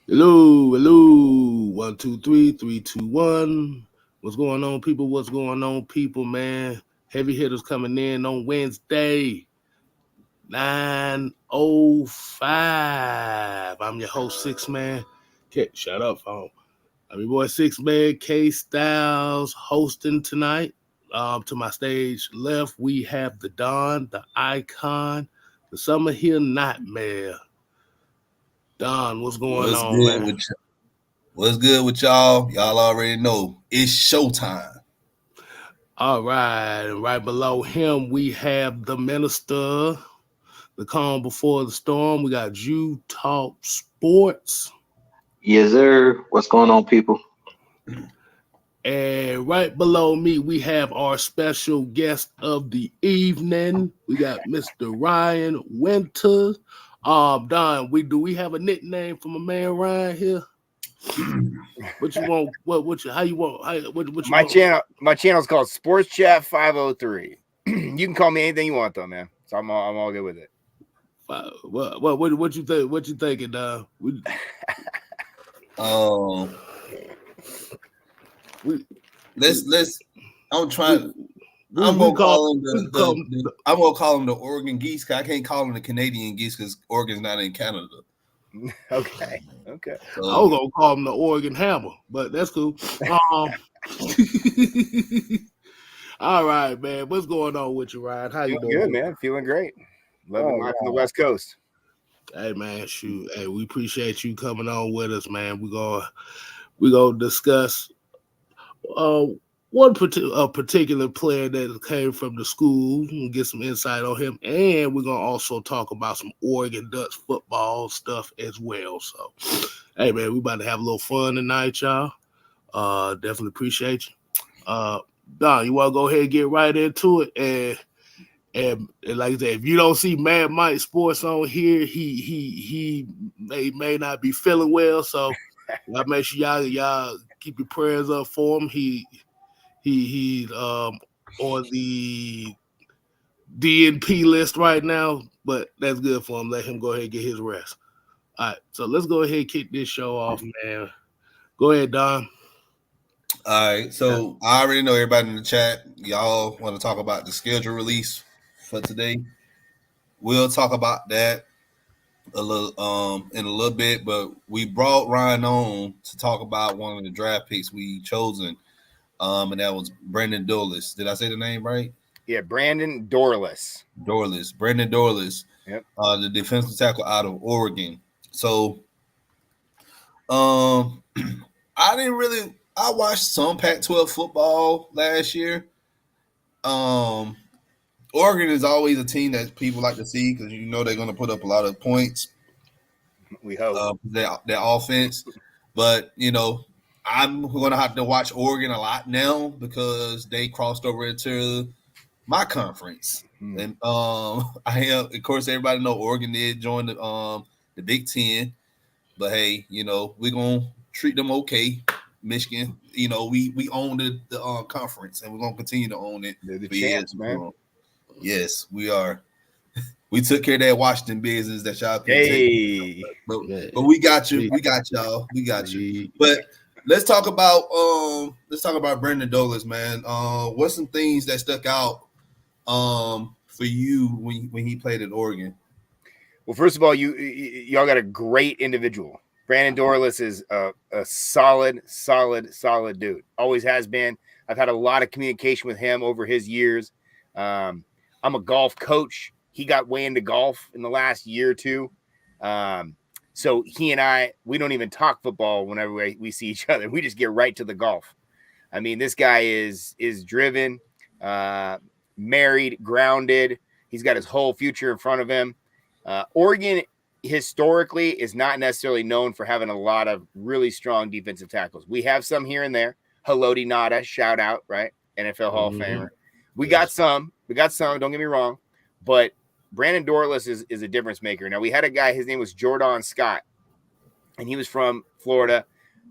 Hello, hello. 1, 2, 3, 3, 2, 1. What's going on, people? What's going on, people, man? Heavy hitters coming in on Wednesday, 9:05. I'm your host, Six Man. Okay, shut up, phone. I'm your boy, Six Man, K Styles, hosting tonight. To my stage left, we have the Don, the Icon, the Summer Hill Nightmare. Don, what's going What's on, good man? with What's good with y'all? Y'all already know it's showtime. All right, and right below him, we have the minister, the calm before the storm. We got you talk sports. Yes, sir. What's going on, people? And right below me, we have our special guest of the evening. We got Mr. Ryan Winters. Don, we have a nickname for my man Ryan here? What you want? What you how you want? What you want? My channel's called Sports Chat 503. You can call me anything you want though, man. So I'm all good with it. What you think? What you thinking, Don? Um, We let's. I'm trying. we, I'm we gonna call call him we call him I'm gonna call him the Oregon Geese. 'Cause I can't call him the Canadian Geese because Oregon's not in Canada. Okay. I So was gonna call him the Oregon Hammer, but that's cool. All right, man. What's going on with you, Ryan? How you Feeling doing? good, man. Feeling great. Loving life on the West Coast. Hey, man. Shoot. Hey, we appreciate you coming on with us, man. We gonna discuss uh a particular player that came from the school and get some insight on him, and we're gonna also talk about some Oregon Ducks football stuff as well. So, hey, man, we about to have a little fun tonight, y'all. Definitely appreciate you. Don, you want to go ahead and get right into it, and like I said, if you don't see Mad Mike Sports on here, he may not be feeling well, so y'all make sure y'all keep your prayers up for him. He's on the DNP list right now, but that's good for him. Let him go ahead and get his rest. All right, so let's go ahead and kick this show off, man. Go ahead, Don. all right. So I already know everybody in the chat. Y'all want to talk about the schedule release for today. We'll talk about that a little in a little bit, but we brought Ryan on to talk about one of the draft picks we chosen. And that was Brandon Dorlus. Did I say the name right? Yeah, Brandon Dorlus. Brandon Dorlus. Yep. The defensive tackle out of Oregon. So, um, I didn't really. I watched some Pac-12 football last year. Oregon is always a team that people like to see because you know they're going to put up a lot of points. We hope Their offense, but you know I'm going to have to watch Oregon a lot now because they crossed over into my conference, and I am, of course, everybody know Oregon did join the Big Ten, but hey, you know we're gonna treat them okay. Michigan, you know we own the conference, and we're gonna continue to own it. they're the for years champs, to man. come. Yes, we are. We took care of that Washington business that y'all couldn't take. Hey, But we got you. We got y'all. We got you. But let's talk about Brandon Dorlus, man. What's some things that stuck out for you when he played at Oregon? well, first of all, y'all got a great individual. Brandon Dorlus is a solid dude. Always has been. I've had a lot of communication with him over his years. I'm a golf coach. He got way into golf in the last year or two. So he and we don't even talk football whenever we see each other. We just get right to the golf. I mean, this guy is driven, married, grounded. He's got his whole future in front of him. Oregon historically is not necessarily known for having a lot of really strong defensive tackles. We have some here and there. Haloti Nada, shout out, right? NFL Hall of Famer. We got some. Don't get me wrong. But Brandon Dorlus is a difference maker. Now, we had a guy, his name was Jordan Scott, and he was from Florida.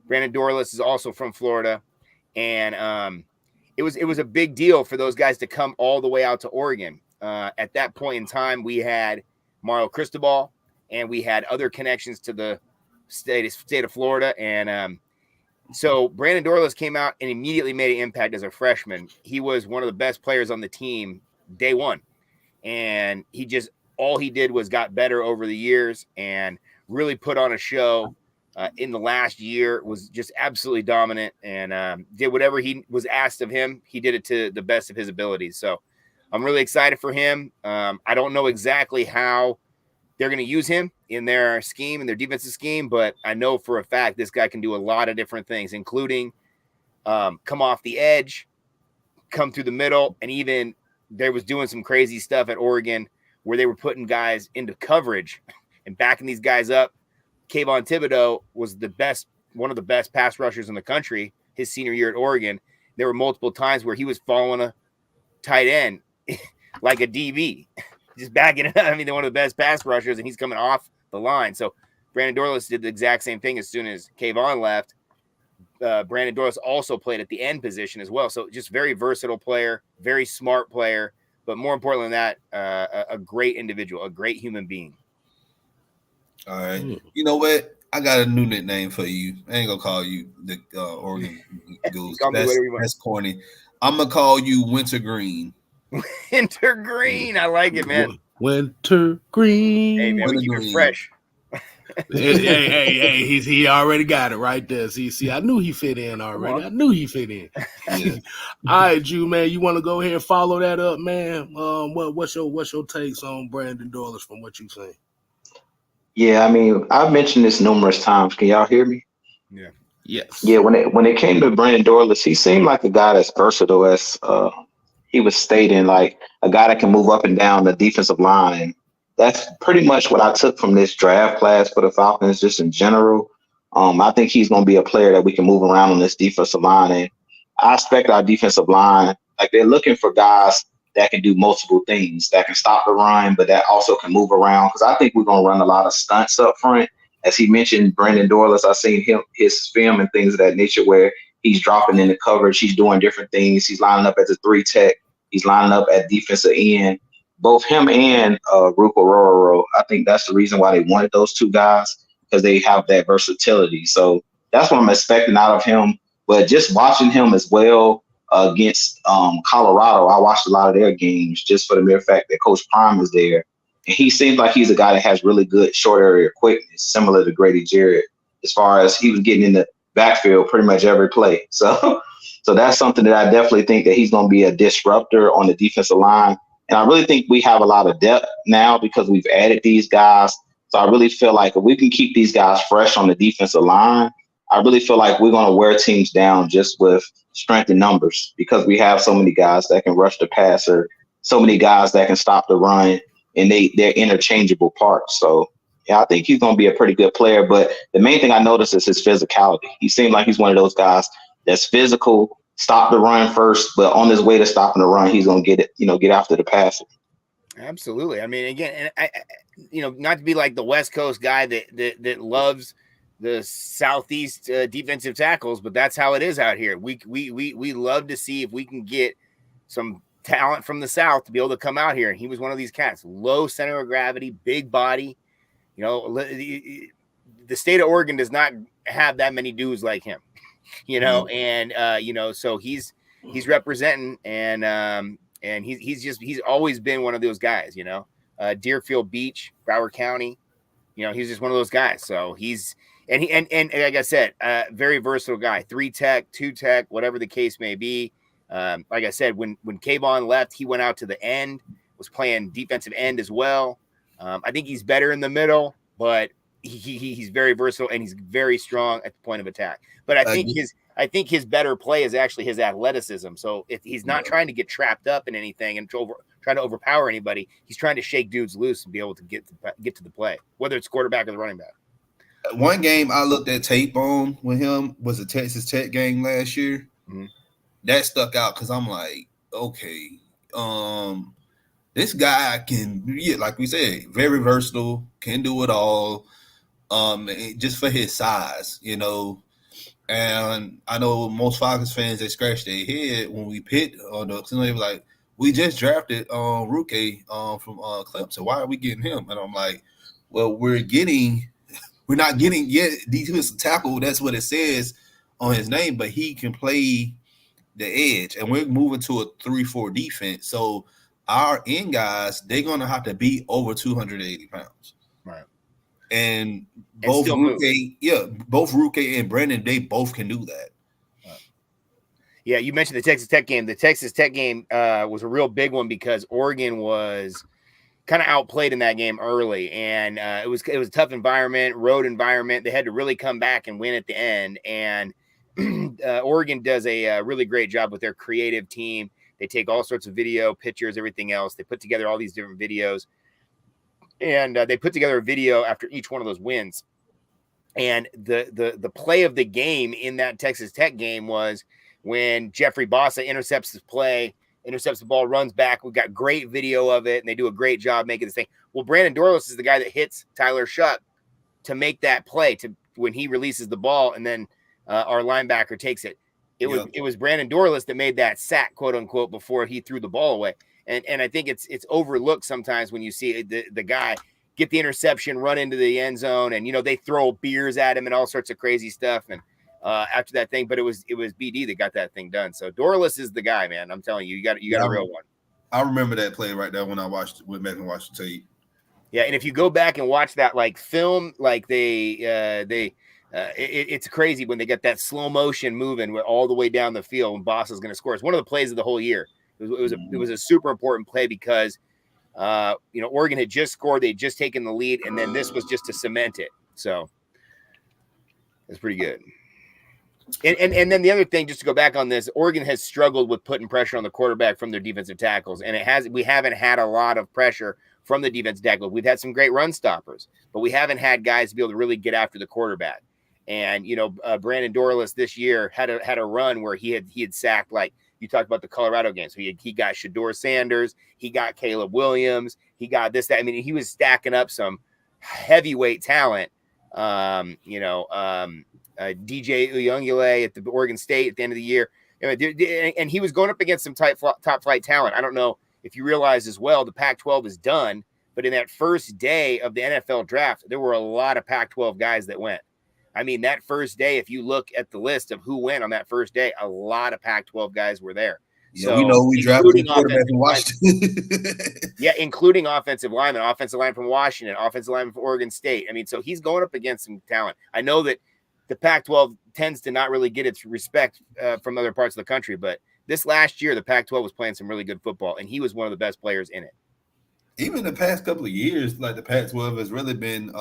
Brandon Dorlus is also from Florida. And it was a big deal for those guys to come all the way out to Oregon. At that point in time, we had Mario Cristobal and we had other connections to the state of Florida. And so Brandon Dorlus came out and immediately made an impact as a freshman. He was one of the best players on the team day one. And all he did was got better over the years and really put on a show in the last year, was just absolutely dominant, and did whatever he was asked of him. He did it to the best of his abilities. So I'm really excited for him. I don't know exactly how they're going to use him in their scheme, in their defensive scheme, but I know for a fact this guy can do a lot of different things, including come off the edge, come through the middle, and even there was doing some crazy stuff at Oregon where they were putting guys into coverage and backing these guys up. Kayvon Thibodeau was one of the best pass rushers in the country his senior year at Oregon. There were multiple times where he was following a tight end like a DB, just backing it up. I mean, they're one of the best pass rushers, and he's coming off the line. So Brandon Dorlus did the exact same thing as soon as Kayvon left. Brandon Dorlus also played at the end position as well. So just very versatile player, very smart player, but more importantly than that, a great individual, a great human being. All right. You know what? I got a new nickname for you. I ain't gonna call you the Oregon Goose. That's corny. I'm gonna call you Wintergreen. Wintergreen. I like it, man. Wintergreen. Hey, man, we keep it fresh. hey, he already got it right there. See, I knew he fit in already. I knew he fit in. Yeah. All right, Jew, man, you want to go ahead and follow that up, man? What's your takes on Brandon Dorlus from what you've seen? Yeah, I mean, I've mentioned this numerous times. Can y'all hear me? Yeah. Yes. Yeah, when it came to Brandon Dorlus, he seemed like a guy that's versatile, as he was stating, like a guy that can move up and down the defensive line. That's pretty much what I took from this draft class for the Falcons, just in general. I think he's going to be a player that we can move around on this defensive line. And I expect our defensive line, like they're looking for guys that can do multiple things, that can stop the run, but that also can move around. Because I think we're going to run a lot of stunts up front. As he mentioned, Brandon Dorlus, I've seen his film and things of that nature where he's dropping in the coverage. He's doing different things. He's lining up as a 3 tech. He's lining up at defensive end. Both him and Rupa Rororo, I think that's the reason why they wanted those two guys, because they have that versatility. So that's what I'm expecting out of him. But just watching him as well against Colorado, I watched a lot of their games just for the mere fact that Coach Prime is there. And he seems like he's a guy that has really good short area quickness, similar to Grady Jarrett, as far as he was getting in the backfield pretty much every play. So that's something that I definitely think that he's going to be a disruptor on the defensive line. And I really think we have a lot of depth now because we've added these guys. So I really feel like if we can keep these guys fresh on the defensive line, I really feel like we're going to wear teams down just with strength and numbers, because we have so many guys that can rush the passer, so many guys that can stop the run, and they're interchangeable parts. So, yeah, I think he's going to be a pretty good player. But the main thing I noticed is his physicality. He seemed like he's one of those guys that's physical, stop the run first, but on his way to stopping the run, he's going to get after the passer. Absolutely. I mean, again, and I not to be like the West Coast guy that loves the Southeast defensive tackles, but that's how it is out here. We love to see if we can get some talent from the South to be able to come out here. And he was one of these cats, low center of gravity, big body. The state of Oregon does not have that many dudes like him, and so he's representing, and he's always been one of those guys, Deerfield Beach, Broward County, he's just one of those guys. So he's and like I said, very versatile guy, 3 tech, 2 tech, whatever the case may be. Like I said, when Kayvon left, he went out to the end, was playing defensive end as well. I think he's better in the middle, but he's very versatile and he's very strong at the point of attack. But I think his better play is actually his athleticism. So if he's not trying to get trapped up in anything and trying to overpower anybody, he's trying to shake dudes loose and be able to get to the play, whether it's quarterback or the running back. One game I looked at tape on with him was a Texas Tech game last year. Mm-hmm. That stuck out because I'm like, okay, this guy can, like we said, very versatile, can do it all, just for his size, And I know most Falcons fans, they scratch their head when we picked on the, they were like, we just drafted Ruke from Clemson. Why are we getting him? And I'm like, Well, we're not getting yet defensive tackle. That's what it says on his name, but he can play the edge, and we're moving to a 3-4 defense. So our end guys, they're gonna have to be over 280 pounds. Right. And both Ruke and Brandon, they both can do that. Yeah, you mentioned the Texas Tech game. The Texas Tech game was a real big one because Oregon was kind of outplayed in that game early, and it was a tough environment, road environment. They had to really come back and win at the end. And Oregon does a really great job with their creative team. They take all sorts of video, pictures, everything else. They put together all these different videos, and they put together a video after each one of those wins. And the play of the game in that Texas Tech game was when Jeffrey Bossa intercepts the ball, runs back. We've got great video of it, and they do a great job making this thing. Well, Brandon Dorlus is the guy that hits Tyler Shuck to make that play when he releases the ball, and then our linebacker takes it. It was Brandon Dorlus that made that sack, quote unquote, before he threw the ball away. And I think it's overlooked sometimes when you see the guy get the interception, run into the end zone, and they throw beers at him and all sorts of crazy stuff. And after that thing, but it was BD that got that thing done. So Dorlus is the guy, man. I'm telling you, you got a real one. I remember that play right there when I went back and watched the tape. Yeah, and if you go back and watch that film, it's crazy when they get that slow motion moving all the way down the field when Boss is going to score. It's one of the plays of the whole year. It was a super important play because Oregon had just scored, they'd just taken the lead, and then this was just to cement it. So it's pretty good. And then the other thing, just to go back on this, Oregon has struggled with putting pressure on the quarterback from their defensive tackles, and we haven't had a lot of pressure from the defensive tackle. We've had some great run stoppers, but we haven't had guys to be able to really get after the quarterback. And Brandon Dorlus this year had a run where he had sacked, like you talked about the Colorado game. So he got Shedeur Sanders, he got Caleb Williams, he got this, that. I mean, he was stacking up some heavyweight talent. DJ Uyungule at the Oregon State at the end of the year. And he was going up against some top flight talent. I don't know if you realize as well, the Pac-12 is done, but in that first day of the NFL draft, there were a lot of Pac-12 guys that went. I mean, that first day, if you look at the list of who went on that first day, a lot of Pac-12 guys were there. Yeah, so, we know we drafted the quarterback in Washington. Yeah, including offensive line from Washington, offensive lineman from Oregon State. I mean, so he's going up against some talent. I know that the Pac-12 tends to not really get its respect from other parts of the country, but this last year, the Pac-12 was playing some really good football, and he was one of the best players in it. Even the past couple of years, like the Pac-12 has really been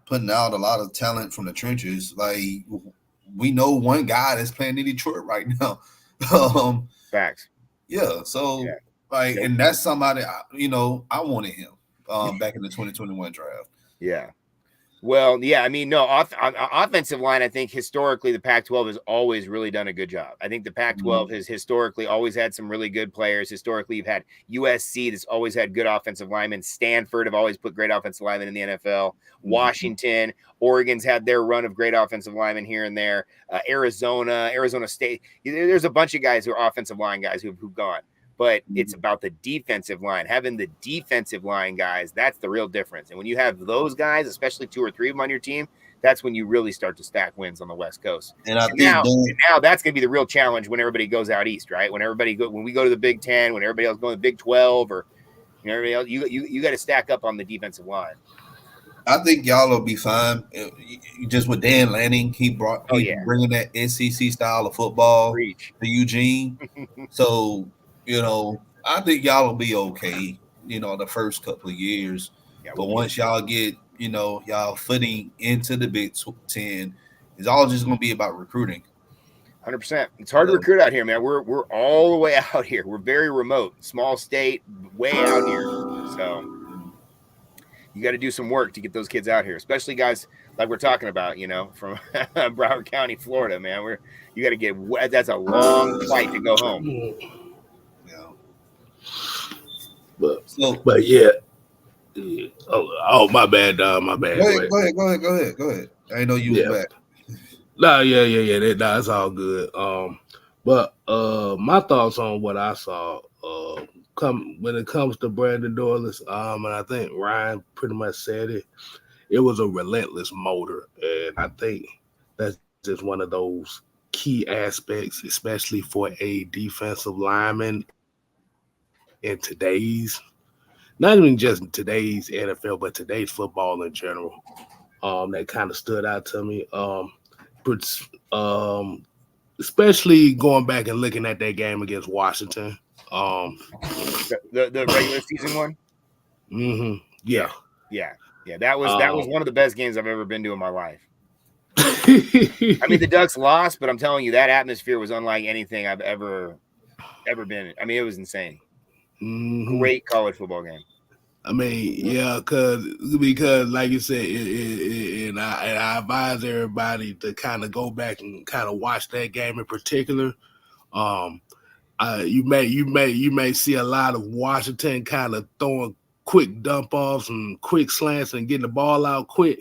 putting out a lot of talent from the trenches. Like, we know one guy that's playing in Detroit right now. Facts. Yeah. So, and that's somebody, I wanted him back in the 2021 draft. Yeah. Well, yeah, I mean, no, offensive line, I think historically the Pac-12 has always really done a good job. I think the Pac-12 has historically always had some really good players. Historically, you've had USC that's always had good offensive linemen. Stanford have always put great offensive linemen in the NFL. Washington, Oregon's had their run of great offensive linemen here and there. Arizona State. There's a bunch of guys who are offensive line guys who've gone. But it's about the defensive line. Having the defensive line guys, that's the real difference. And when you have those guys, especially 2 or 3 of them on your team, that's when you really start to stack wins on the West Coast. And now that's going to be the real challenge when everybody goes out east, right? When we go to the Big 10, when everybody else goes to the Big 12, or everybody else, you got to stack up on the defensive line. I think y'all will be fine. Just with Dan Lanning, he bringing that SEC style of football to Eugene. So. I think y'all will be okay, the first couple of years. Yeah, but once y'all get, y'all footing into the Big 10, it's all just going to be about recruiting. 100%. It's hard to recruit out here, man. We're all the way out here. We're very remote, small state, way out here. So you got to do some work to get those kids out here, especially guys like we're talking about, from Broward County, Florida, man. You got to get – that's a long flight to go home. But yeah. Oh, my bad, dog. My bad. Go ahead. I didn't know you was back. Yeah. That's all good. But my thoughts on what I saw when it comes to Brandon Dorlus, and I think Ryan pretty much said it. It was a relentless motor, and I think that's just one of those key aspects, especially for a defensive lineman in today's, not even just today's NFL, but today's football in general. That kind of stood out to me. Especially going back and looking at that game against Washington. The regular season one. Yeah. That was one of the best games I've ever been to in my life. I mean, the Ducks lost, but I'm telling you, that atmosphere was unlike anything I've ever been in. I mean, it was insane. Great college football game. I mean, yeah, because like you said, and I advise everybody to kind of go back and kind of watch that game in particular. You may see a lot of Washington kind of throwing quick dump offs and quick slants and getting the ball out quick.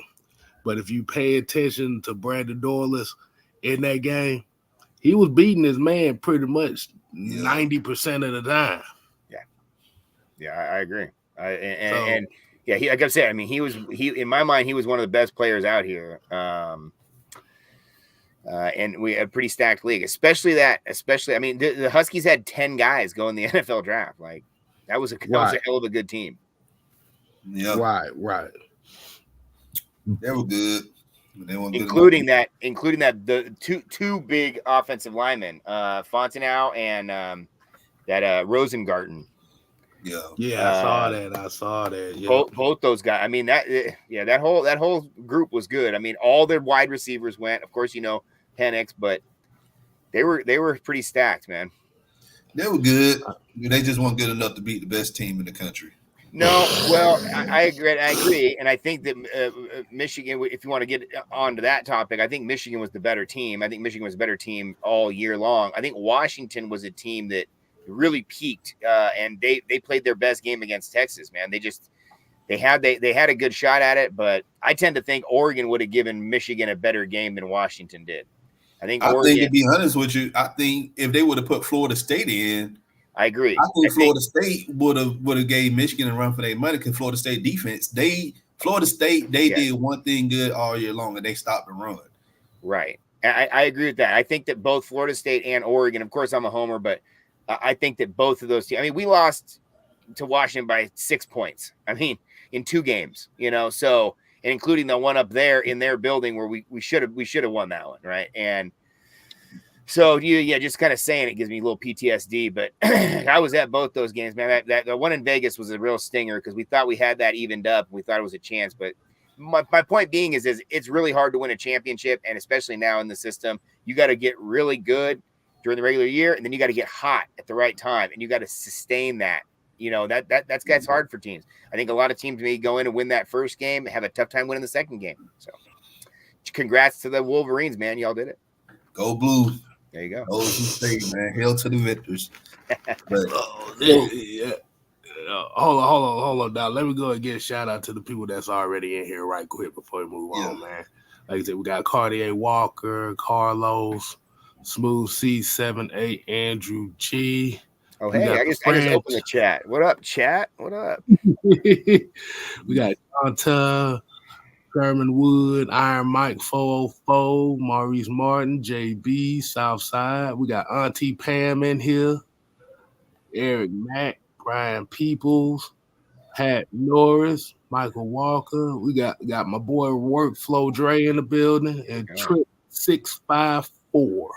But if you pay attention to Brandon Dorlus in that game, he was beating his man pretty much 90% of the time. Yeah, I agree. And he, like I said, I mean, he in my mind, he was one of the best players out here. And we had a pretty stacked league, especially I mean, the Huskies had 10 guys go in the NFL draft. Like that was a hell of a good team. Yeah. Right. They were good. Including that the two big offensive linemen, Fontenot and that Rosengarten. I saw that. Yeah. Both those guys. I mean, that whole group was good. I mean, all their wide receivers went. Of course, Penix, but they were pretty stacked, man. They were good. They just weren't good enough to beat the best team in the country. No, well, I agree, and I think that Michigan. If you want to get onto that topic, I think Michigan was the better team. I think Michigan was a better team all year long. I think Washington was a team that really peaked, and they played their best game against Texas. Man, they had a good shot at it, but I tend to think Oregon would have given Michigan a better game than Washington did. I think to be honest with you, I think if they would have put Florida State in, I agree. I think Florida State would have gave Michigan a run for their money because Florida State defense, did one thing good all year long, and they stopped the run. Right. I agree with that. I think that both Florida State and Oregon, of course, I'm a homer, but I think that both of those teams, I mean, we lost to Washington by 6 points. I mean, in 2 games, so, and including the one up there in their building where we should have won that one. Right. And so just kind of saying it gives me a little PTSD, but I was at both those games, man. That one in Vegas was a real stinger because we thought we had that evened up. We thought it was a chance, but my point being is it's really hard to win a championship. And especially now in the system, you got to get really good during the regular year, and then you got to get hot at the right time, and you got to sustain that. That's hard for teams. I think a lot of teams may go in and win that first game, have a tough time winning the second game. So, congrats to the Wolverines, man! Y'all did it. Go Blue! There you go. Go State, man! Hail to the victors! Hold on, now. Let me go and get a shout out to the people that's already in here right quick before we move on, man. Like I said, we got Cartier Walker, Carlos, Smooth C78, Andrew G. Oh, hey, I just opened the chat. What up, chat? What up? We got Jonta, Sherman Wood, Iron Mike 404, Maurice Martin, JB, Southside. We got Auntie Pam in here, Eric Mack, Brian Peoples, Pat Norris, Michael Walker. We got my boy Workflow Dre in the building, and Trip 654.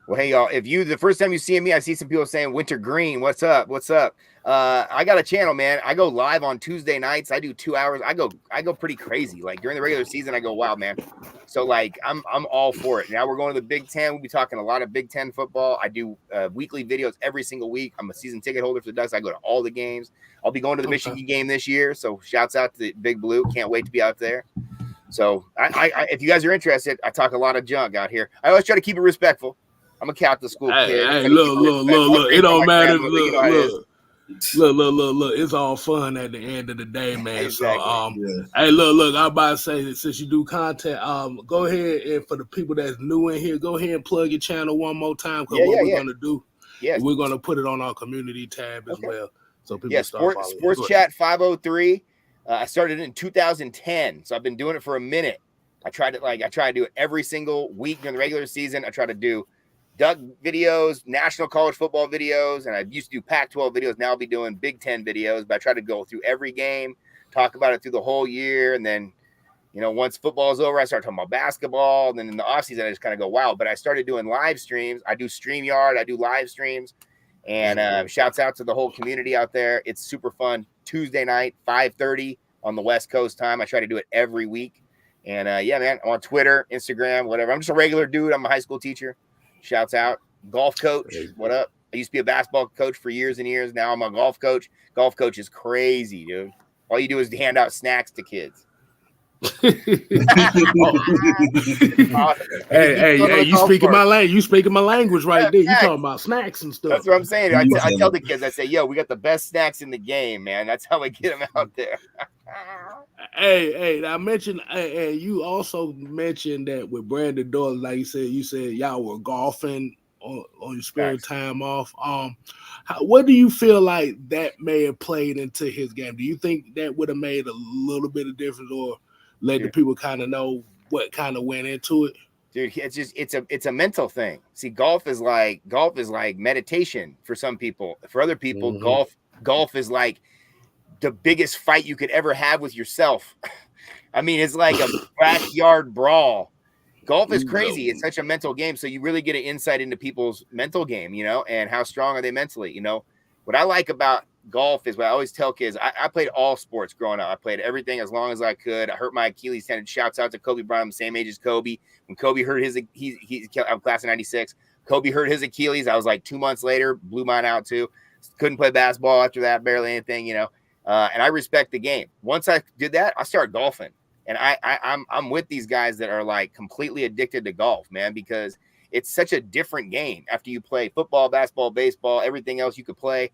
Well, hey, y'all, if the first time you see me, I see some people saying Winter Green. What's up? I got a channel, man. I go live on Tuesday nights. I do 2 hours. I go pretty crazy. Like during the regular season, I go wild, man. So like, I'm all for it. Now we're going to the Big Ten. We'll be talking a lot of Big Ten football. I do weekly videos every single week. I'm a season ticket holder for the Ducks. I go to all the games. I'll be going to the Michigan game this year. So shouts out to the Big Blue. Can't wait to be out there. So I if you guys are interested, I talk a lot of junk out here. I always try to keep it respectful. I'm a Catholic school kid. Hey, look. It don't matter. Look. It's all fun at the end of the day, man. Exactly. So, hey, look. I'm about to say that since you do content, go ahead and for the people that's new in here, go ahead and plug your channel one more time because we're gonna do, we're gonna put it on our community tab as well. So people Yeah, start following. Sports Chat 503. I started in 2010, so I've been doing it for a minute. I try to do it every single week during the regular season. I try to do Duck videos, national college football videos, and I used to do Pac-12 videos. Now I'll be doing Big Ten videos, but I try to go through every game, talk about it through the whole year, and then, once football is over, I start talking about basketball, and then in the offseason, I just kind of go, wow. But I started doing live streams. I do StreamYard. I do live streams, and shouts out to the whole community out there. It's super fun. Tuesday night, 5:30 on the West Coast time. I try to do it every week. And yeah, man, I'm on Twitter, Instagram, whatever. I'm just a regular dude. I'm a high school teacher. Shouts out. Golf coach. What up? I used to be a basketball coach for years and years. Now I'm a golf coach. Golf coach is crazy, dude. All you do is hand out snacks to kids. Hey, you speaking my language. You speaking my language right there. You talking about snacks and stuff. That's what I'm saying. I tell the kids, I say, yo, we got the best snacks in the game, man. That's how we get them out there. Hey, I mentioned, and you also mentioned that with Brandon Dorlus, like you said y'all were golfing on your spare time off. What do you feel like that may have played into his game? Do you think that would have made a little bit of difference, or let the people kind of know what kind of went into it? Dude, it's a mental thing. See, golf is like meditation for some people. For other people, golf is like the biggest fight you could ever have with yourself. I mean, it's like a backyard brawl. Golf is crazy. It's such a mental game. So you really get an insight into people's mental game, and how strong are they mentally. What I like about golf is what I always tell kids. I played all sports growing up. I played everything as long as I could. I hurt my Achilles tendon. Shouts out to Kobe Bryant. I'm the same age as Kobe. When Kobe hurt I'm class of 96. Kobe hurt his Achilles. I was like 2 months later, blew mine out too. Couldn't play basketball after that, barely anything, and I respect the game. Once I did that, I started golfing. And I'm with these guys that are like completely addicted to golf, man, because it's such a different game. After you play football, basketball, baseball, everything else you could play,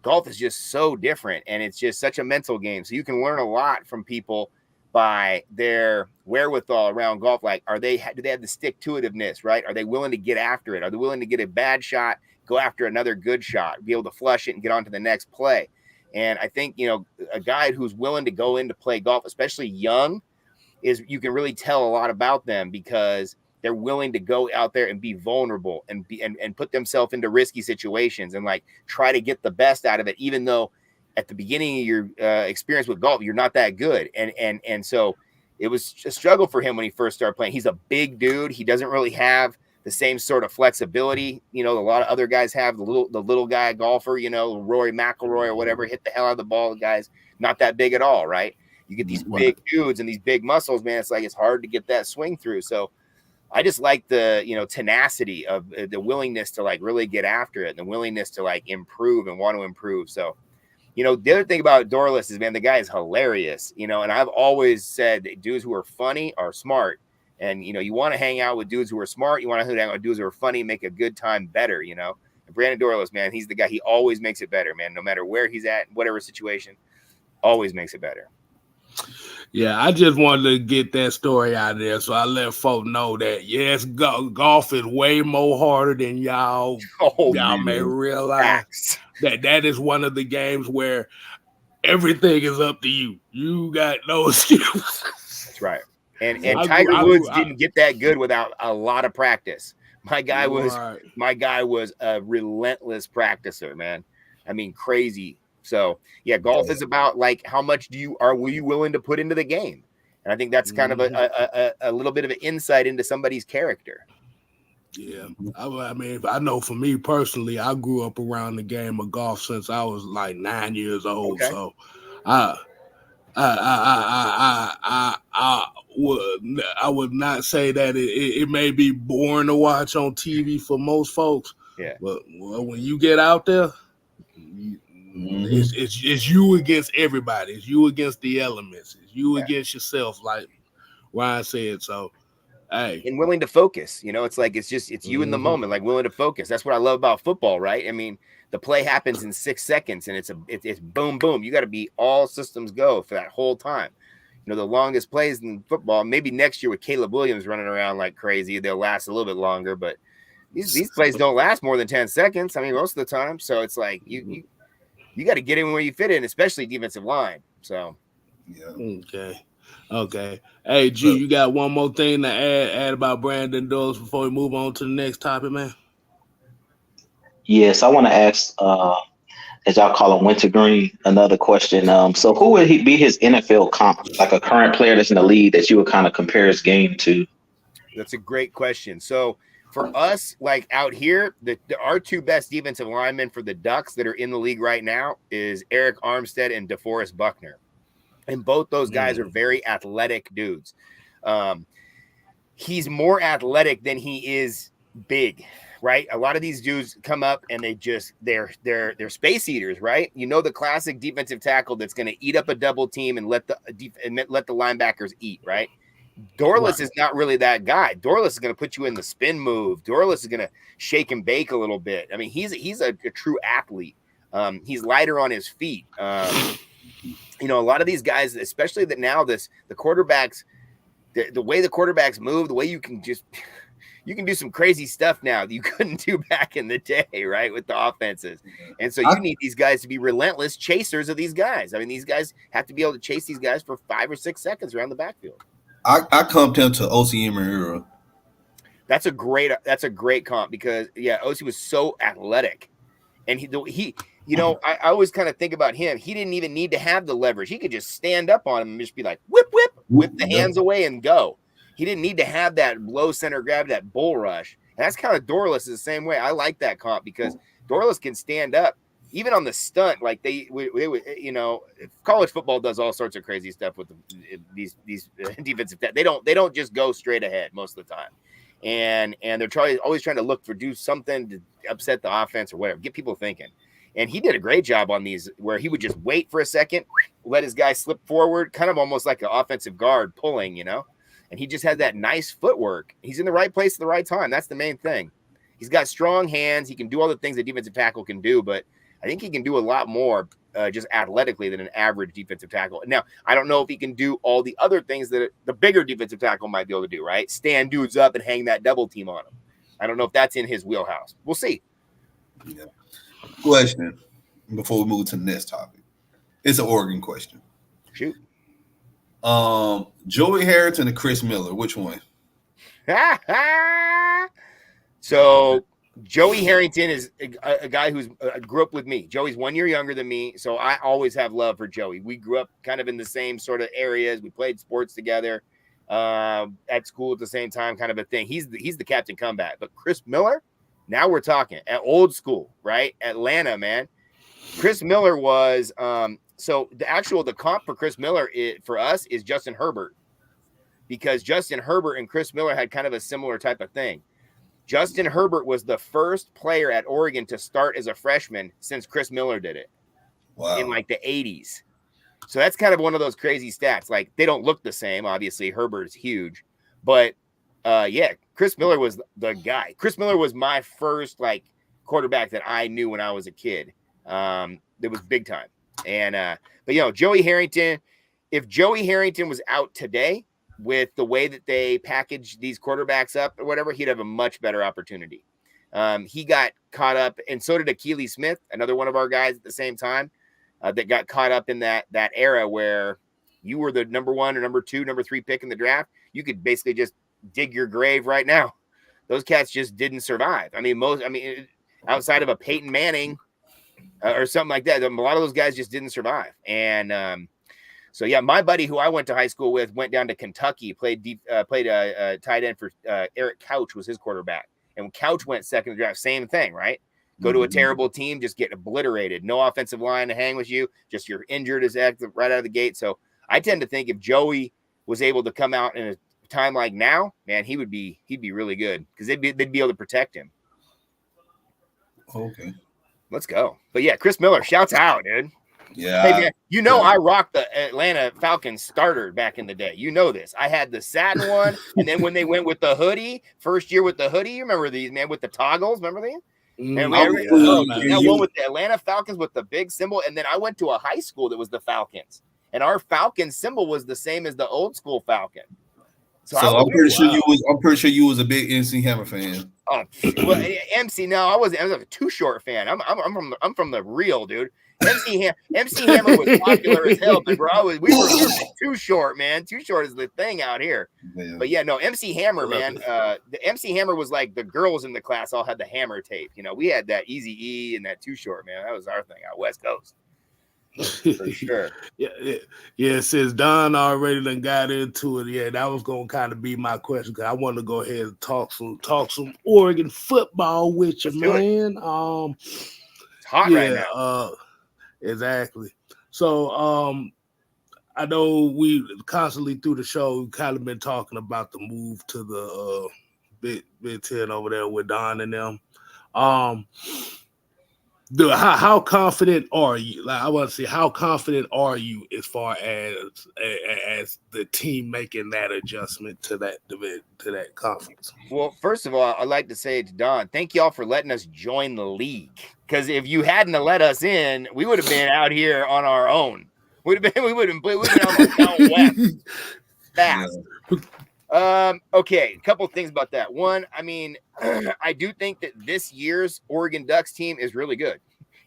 golf is just so different, and it's just such a mental game. So you can learn a lot from people by their wherewithal around golf. Like, do they have the stick-to-itiveness, right? Are they willing to get after it? Are they willing to get a bad shot, go after another good shot, be able to flush it and get on to the next play? And I think, a guy who's willing to go in to play golf, especially young, you can really tell a lot about them, because they're willing to go out there and be vulnerable and put themselves into risky situations and like try to get the best out of it, even though at the beginning of your experience with golf, you're not that good. And so it was a struggle for him when he first started playing. He's a big dude. He doesn't really have the same sort of flexibility, a lot of other guys have. The little guy golfer, Rory McIlroy or whatever, hit the hell out of the ball. The guy's not that big at all, right? You get these big dudes and these big muscles, man. It's hard to get that swing through. So I just like the, tenacity of the willingness to like really get after it, and the willingness to like improve and want to improve. So, the other thing about Dorlus is, man, the guy is hilarious, and I've always said that dudes who are funny are smart. And, you want to hang out with dudes who are smart. You want to hang out with dudes who are funny, make a good time better, And Brandon Dorlus, man, he's the guy. He always makes it better, man. No matter where he's at, whatever situation, always makes it better. Yeah, I just wanted to get that story out there, so I let folk know that yes, golf is way more harder than y'all may realize. That is one of the games where everything is up to you. You got no excuse. That's right. And Tiger Woods didn't get that good without a lot of practice. My guy was a relentless practicer, man. I mean, crazy. So yeah, golf is about like how much were you willing to put into the game, and I think that's kind of a little bit of an insight into somebody's character. Yeah, I mean, I know for me personally, I grew up around the game of golf since I was like 9 years old. Okay. So I would not say that it may be boring to watch on TV for most folks. Yeah, but when you get out there. It's you against everybody. It's you against the elements. It's you against yourself, like Ryan said. So, hey, and willing to focus. It's you in the moment, like willing to focus. That's what I love about football, right? I mean, the play happens in 6 seconds, and it's boom, boom. You got to be all systems go for that whole time. The longest plays in football. Maybe next year with Caleb Williams running around like crazy, they'll last a little bit longer. But these plays don't last more than 10 seconds. I mean, most of the time. So it's like you got to get in where you fit in, especially defensive line. So, yeah. Okay. Hey, G, you got one more thing to add about Brandon Dorlus before we move on to the next topic, man? Yes, I want to ask, as y'all call him, Wintergreen, another question. So who would he be his NFL comp, like a current player that's in the league that you would kind of compare his game to? that's a great question. So for us, like out here, our two best defensive linemen for the Ducks that are in the league right now is Eric Armstead and DeForest Buckner. And both those guys are very athletic dudes. He's more athletic than he is big, right? A lot of these dudes come up and they're space eaters, right? You know, the classic defensive tackle that's going to eat up a double team and let the linebackers eat, right? Dorlus is not really that guy. Dorlus is going to put you in the spin move. Dorlus is going to shake and bake a little bit. I mean, he's a true athlete. He's lighter on his feet. You know, a lot of these guys, especially that now the quarterbacks, the way the quarterbacks move, the way you can do some crazy stuff now that you couldn't do back in the day, right? With the offenses. And so you need these guys to be relentless chasers of these guys. I mean, these guys have to be able to chase these guys for 5 or 6 seconds around the backfield. I comped him to OC Emery. That's a great comp because OC was so athletic. And he you know, I always kind of think about him. He didn't even need to have the leverage. He could just stand up on him and just be like, whip the hands away and go. He didn't need to have that low center gravity, that bull rush. And that's kind of Dorlus is the same way. I like that comp because Dorlus can stand up even on the stunt. Like they you know, college football does all sorts of crazy stuff with these defensive. They don't just go straight ahead most of the time. And they're always trying to do something to upset the offense or whatever, get people thinking. And he did a great job on these where he would just wait for a second, let his guy slip forward, kind of almost like an offensive guard pulling, you know, and he just had that nice footwork. He's in the right place at the right time. That's the main thing. He's got strong hands. He can do all the things a defensive tackle can do, but I think he can do a lot more just athletically than an average defensive tackle. Now, I don't know if he can do all the other things that the bigger defensive tackle might be able to do, right? Stand dudes up and hang that double team on him. I don't know if that's in his wheelhouse. We'll see. Yeah. Question before we move to the next topic. It's an Oregon question. Shoot. Joey Harrington and Chris Miller, which one? So Joey Harrington is a guy who's grew up with me. Joey's 1 year younger than me, so I always have love for Joey. We grew up kind of in the same sort of areas. We played sports together at school at the same time, kind of a thing. He's the captain comeback. But Chris Miller, now we're talking at old school, right? Atlanta, man. Chris Miller was so the comp for Chris Miller for us is Justin Herbert, because Justin Herbert and Chris Miller had kind of a similar type of thing. Justin Herbert was the first player at Oregon to start as a freshman since Chris Miller did it. Wow. In like the 80s. So that's kind of one of those crazy stats. Like they don't look the same. Obviously, Herbert is huge, but Chris Miller was the guy. Chris Miller was my first like quarterback that I knew when I was a kid. It was big time. And but you know, Joey Harrington, if Joey Harrington was out today with the way that they package these quarterbacks up or whatever, he'd have a much better opportunity. He got caught up, and so did Akili Smith, another one of our guys at the same time, that got caught up in that era where you were the number 1 or number 2, number 3 pick in the draft. You could basically just dig your grave right now. Those cats just didn't survive. I mean, outside of a Peyton Manning or something like that, a lot of those guys just didn't survive. And so yeah, my buddy who I went to high school with went down to Kentucky, played tight end for Eric Couch was his quarterback. And when Couch went second in the draft, same thing, right? Go to a terrible team, just get obliterated. No offensive line to hang with you. Just you're injured as heck right out of the gate. So I tend to think if Joey was able to come out in a time like now, man, he'd be really good because they'd be able to protect him. Okay. Let's go. But yeah, Chris Miller, shouts out, dude. Yeah. Hey, man, you know I rocked the Atlanta Falcons starter back in the day. You know this. I had the satin one, and then when they went with the hoodie, first year with the hoodie, you remember these, man, with the toggles? Remember these? And one with the Atlanta Falcons with the big symbol, and then I went to a high school that was the Falcons, and our Falcon symbol was the same as the old school Falcon. So I'm pretty sure you was a big MC Hammer fan. Oh, well, MC, no, I wasn't. I was a Too Short fan. I'm from the real, dude. MC Hammer was popular as hell, but bro, we were too short, man. Too short is the thing out here. Yeah. But yeah, no, MC Hammer, man. The MC Hammer was like the girls in the class all had the Hammer tape. You know, we had that Easy E and that Too Short, man. That was our thing out West Coast. For sure. Yeah. Since Don already done got into it, yeah, that was gonna kind of be my question because I want to go ahead and talk some Oregon football with you, man. It's hot right now. Exactly. So, I know we constantly through the show kind of been talking about the move to the Big Ten over there with Don and them. How confident are you? Like, I want to see how confident are you as far as the team making that adjustment to that conference? Well, first of all, I'd like to say to Don, thank y'all for letting us join the league. Because if you hadn't let us in, we would have been out here on our own. We would have been on the Mountain West fast. Okay, a couple of things about that. One, I mean, I do think that this year's Oregon Ducks team is really good.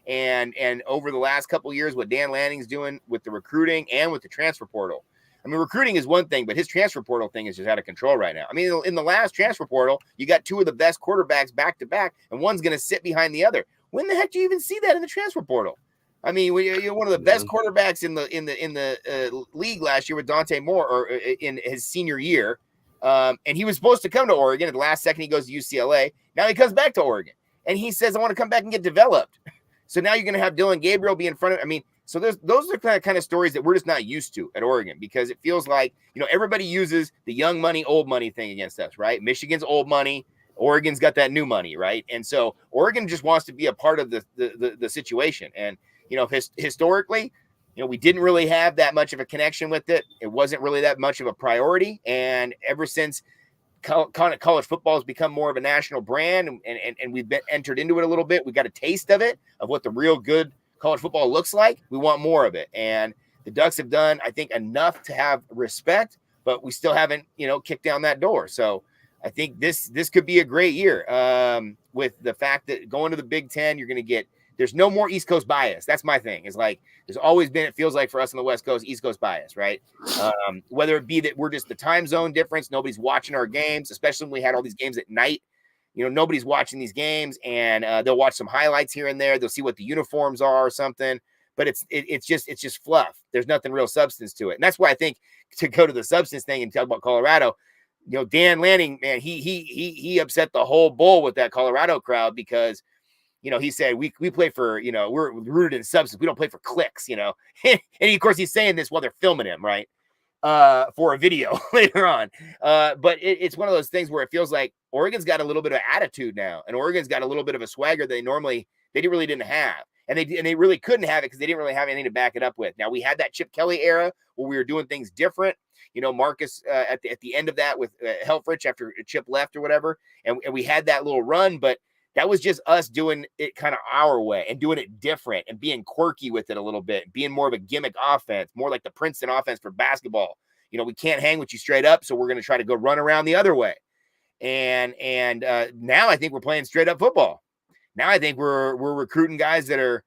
And over the last couple of years, what Dan Lanning's doing with the recruiting and with the transfer portal. I mean, recruiting is one thing, but his transfer portal thing is just out of control right now. I mean, in the last transfer portal, you got two of the best quarterbacks back to back, and one's going to sit behind the other. When the heck do you even see that in the transfer portal? I mean, you're one of the best quarterbacks in the league last year with Dante Moore, or in his senior year. And he was supposed to come to Oregon. At the last second, he goes to UCLA. Now he comes back to Oregon, and he says, "I want to come back and get developed." So now you're going to have Dylan Gabriel be in front of. I mean, so those are the kind of stories that we're just not used to at Oregon, because it feels like, you know, everybody uses the young money, old money thing against us, right? Michigan's old money, Oregon's got that new money, right? And so Oregon just wants to be a part of the situation. And you know, historically, you know, we didn't really have that much of a connection with it. It wasn't really that much of a priority. And ever since college football has become more of a national brand, and we've been entered into it a little bit, we got a taste of it, of what the real good college football looks like. We want more of it. And the Ducks have done, I think, enough to have respect, but we still haven't, you know, kicked down that door. So I think this could be a great year, with the fact that going to the Big Ten, you're going to get, there's no more East Coast bias. That's my thing. It's like, there's always been, it feels like for us on the West Coast, East Coast bias, right? Whether it be that we're just the time zone difference, nobody's watching our games, especially when we had all these games at night. You know, nobody's watching these games, and they'll watch some highlights here and there. They'll see what the uniforms are or something, but it's just fluff. There's nothing real substance to it. And that's why I think, to go to the substance thing and talk about Colorado, you know, Dan Lanning, man, he upset the whole bowl with that Colorado crowd, because, you know, he said, we play for, you know, we're rooted in substance. We don't play for clicks, you know. And of course, he's saying this while they're filming him, right? For a video later on. But it's one of those things where it feels like Oregon's got a little bit of attitude now, and Oregon's got a little bit of a swagger they really didn't have. And they really couldn't have it because they didn't really have anything to back it up with. Now, we had that Chip Kelly era where we were doing things different. You know, Marcus at the end of that with Helfrich after Chip left or whatever. And we had that little run, but that was just us doing it kind of our way and doing it different and being quirky with it a little bit, being more of a gimmick offense, more like the Princeton offense for basketball. You know, we can't hang with you straight up, so we're going to try to go run around the other way. And now I think we're playing straight up football. Now I think we're recruiting guys that are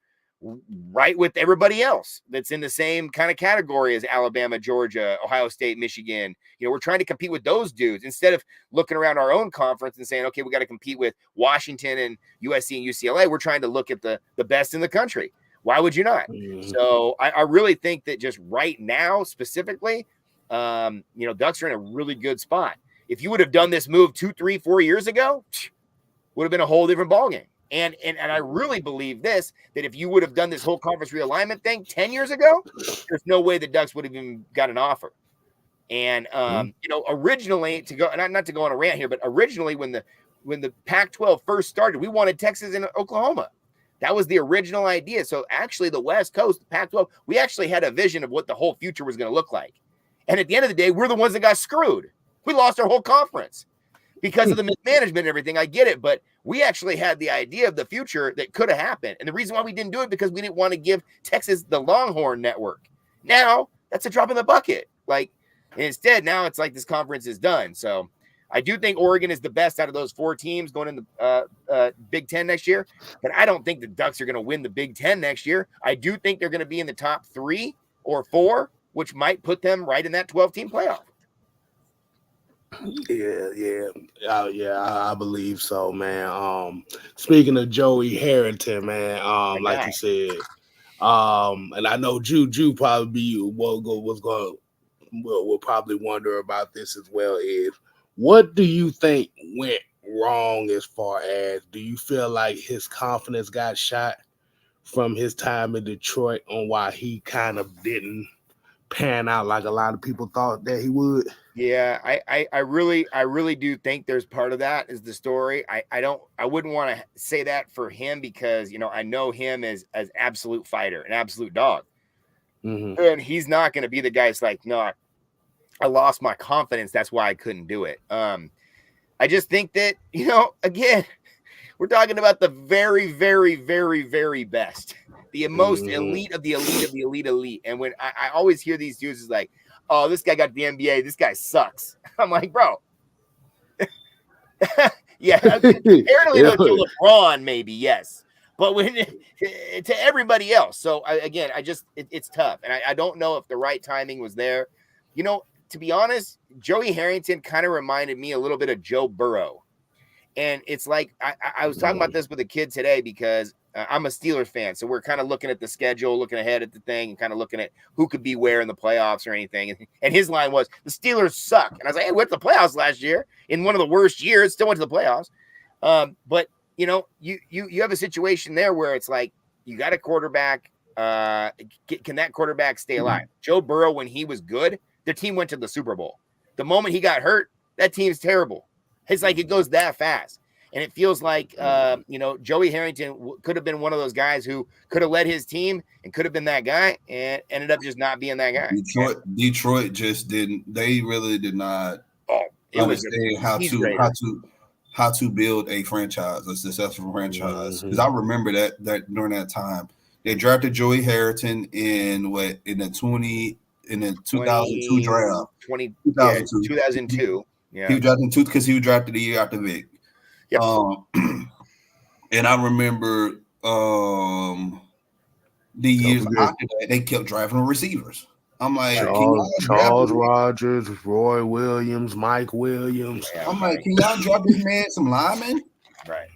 right with everybody else that's in the same kind of category as Alabama, Georgia, Ohio State, Michigan. You know, we're trying to compete with those dudes instead of looking around our own conference and saying, okay, we got to compete with Washington and USC and UCLA. We're trying to look at the best in the country. Why would you not? So I really think that just right now, specifically, you know, Ducks are in a really good spot. If you would have done this move 2, 3, 4 years ago, would have been a whole different ballgame. And I really believe this, that if you would have done this whole conference realignment thing 10 years ago, there's no way the Ducks would have even got an offer. And, you know, originally, to go, not to go on a rant here, but originally when the Pac-12 first started, we wanted Texas and Oklahoma. That was the original idea. So actually the West Coast, the Pac-12, we actually had a vision of what the whole future was going to look like. And at the end of the day, we're the ones that got screwed. We lost our whole conference because of the mismanagement and everything. I get it, but we actually had the idea of the future that could have happened. And the reason why we didn't do it, because we didn't want to give Texas the Longhorn network. Now that's a drop in the bucket. Like, instead, now it's like this conference is done. So I do think Oregon is the best out of those 4 teams going in the Big Ten next year, but I don't think the Ducks are going to win the Big Ten next year. I do think they're going to be in the top 3 or 4, which might put them right in that 12-team playoff. I believe so, man. Speaking of Joey Harrington, man, like you said, and I know Ju probably will probably wonder about this as well. Is what do you think went wrong as far as, do you feel like his confidence got shot from his time in Detroit on why he kind of didn't pan out like a lot of people thought that he would? Yeah, I really do think there's part of that is the story. I wouldn't want to say that for him because, I know him as absolute fighter, an absolute dog. Mm-hmm. And he's not going to be the guy that's like, no, I lost my confidence. That's why I couldn't do it. I just think that, again, we're talking about the very, very, very, very best, the most elite of the elite of the elite. And when I always hear these dudes is like, oh, this guy got the NBA. This guy sucks. I'm like, bro. Yeah, apparently to LeBron, maybe, yes. But when to everybody else. So, it's tough. And I don't know if the right timing was there. To be honest, Joey Harrington kind of reminded me a little bit of Joe Burrow. And it's like, I was talking about this with a kid today because I'm a Steelers fan. So we're kind of looking at the schedule, looking ahead at the thing and kind of looking at who could be where in the playoffs or anything. And his line was, the Steelers suck. And I was like, hey, we went to the playoffs last year in one of the worst years, still went to the playoffs. But you have a situation there where it's like, you got a quarterback. Can that quarterback stay alive? Joe Burrow, when he was good, their team went to the Super Bowl. The moment he got hurt, that team's terrible. It's like it goes that fast. And it feels like, Joey Harrington could have been one of those guys who could have led his team and could have been that guy and ended up just not being that guy. Detroit just didn't. They really did not understand how to build a franchise, a successful franchise. Because I remember that during that time, they drafted Joey Harrington in the 2002 draft. 2002. Yeah. He was drafted because he was drafted the year after Vic. Yep. And I remember the years after that, they kept driving receivers. I'm like, Charles Rogers, Roy Williams, Mike Williams. I'm like, can y'all drop this man some linemen? Right.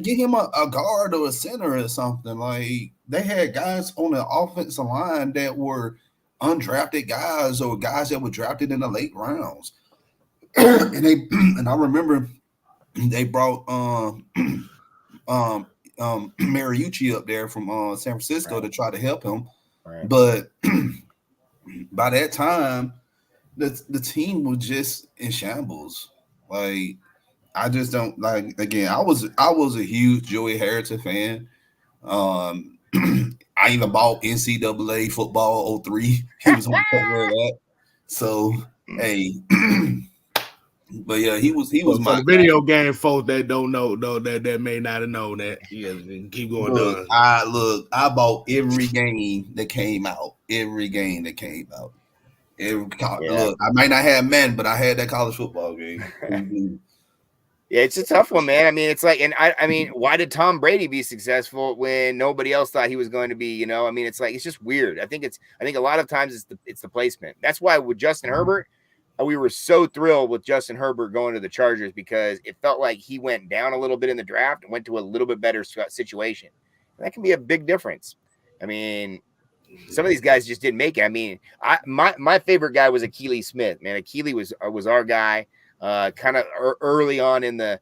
Get him a guard or a center or something. Like, they had guys on the offensive line that were undrafted guys or guys that were drafted in the late rounds. and I remember they brought Mariucci up there from San Francisco to try to help him. Right. But by that time, the team was just in shambles. Like, I just don't like. Again, I was a huge Joey Harrington fan. I even bought NCAA football 03. He was on the cover of that. So hey. But yeah, he was my video game folks that don't know that may not have known that. Yeah, keep going. I bought every game that came out. Look, I might not have men, but I had that college football game. Yeah, it's a tough one, man. I mean, it's like, and I mean, why did Tom Brady be successful when nobody else thought he was going to be? I mean, it's like, it's just weird. I think a lot of times it's the placement. That's why with Justin Herbert, we were so thrilled with Justin Herbert going to the Chargers because it felt like he went down a little bit in the draft and went to a little bit better situation. And that can be a big difference. I mean, some of these guys just didn't make it. I mean, my favorite guy was Akili Smith. Man, Akili was our guy. Kind of early on in the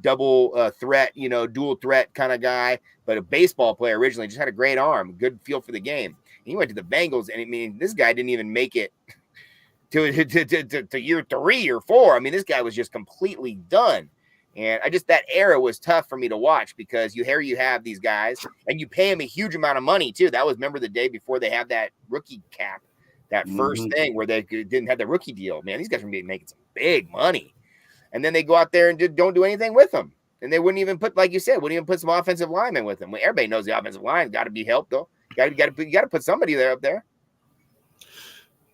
double threat, dual threat kind of guy, but a baseball player originally, just had a great arm, good feel for the game. And he went to the Bengals, and I mean, this guy didn't even make it to year 3 or 4. I mean, this guy was just completely done. And that era was tough for me to watch because you have these guys and you pay them a huge amount of money too. That was, remember the day before they had that rookie cap, that first thing where they didn't have the rookie deal. Man, these guys were making some big money. And then they go out there and don't do anything with them. And they wouldn't even put, like you said, put some offensive linemen with them. Well, everybody knows the offensive line got to be helped though. You got to put somebody there up there.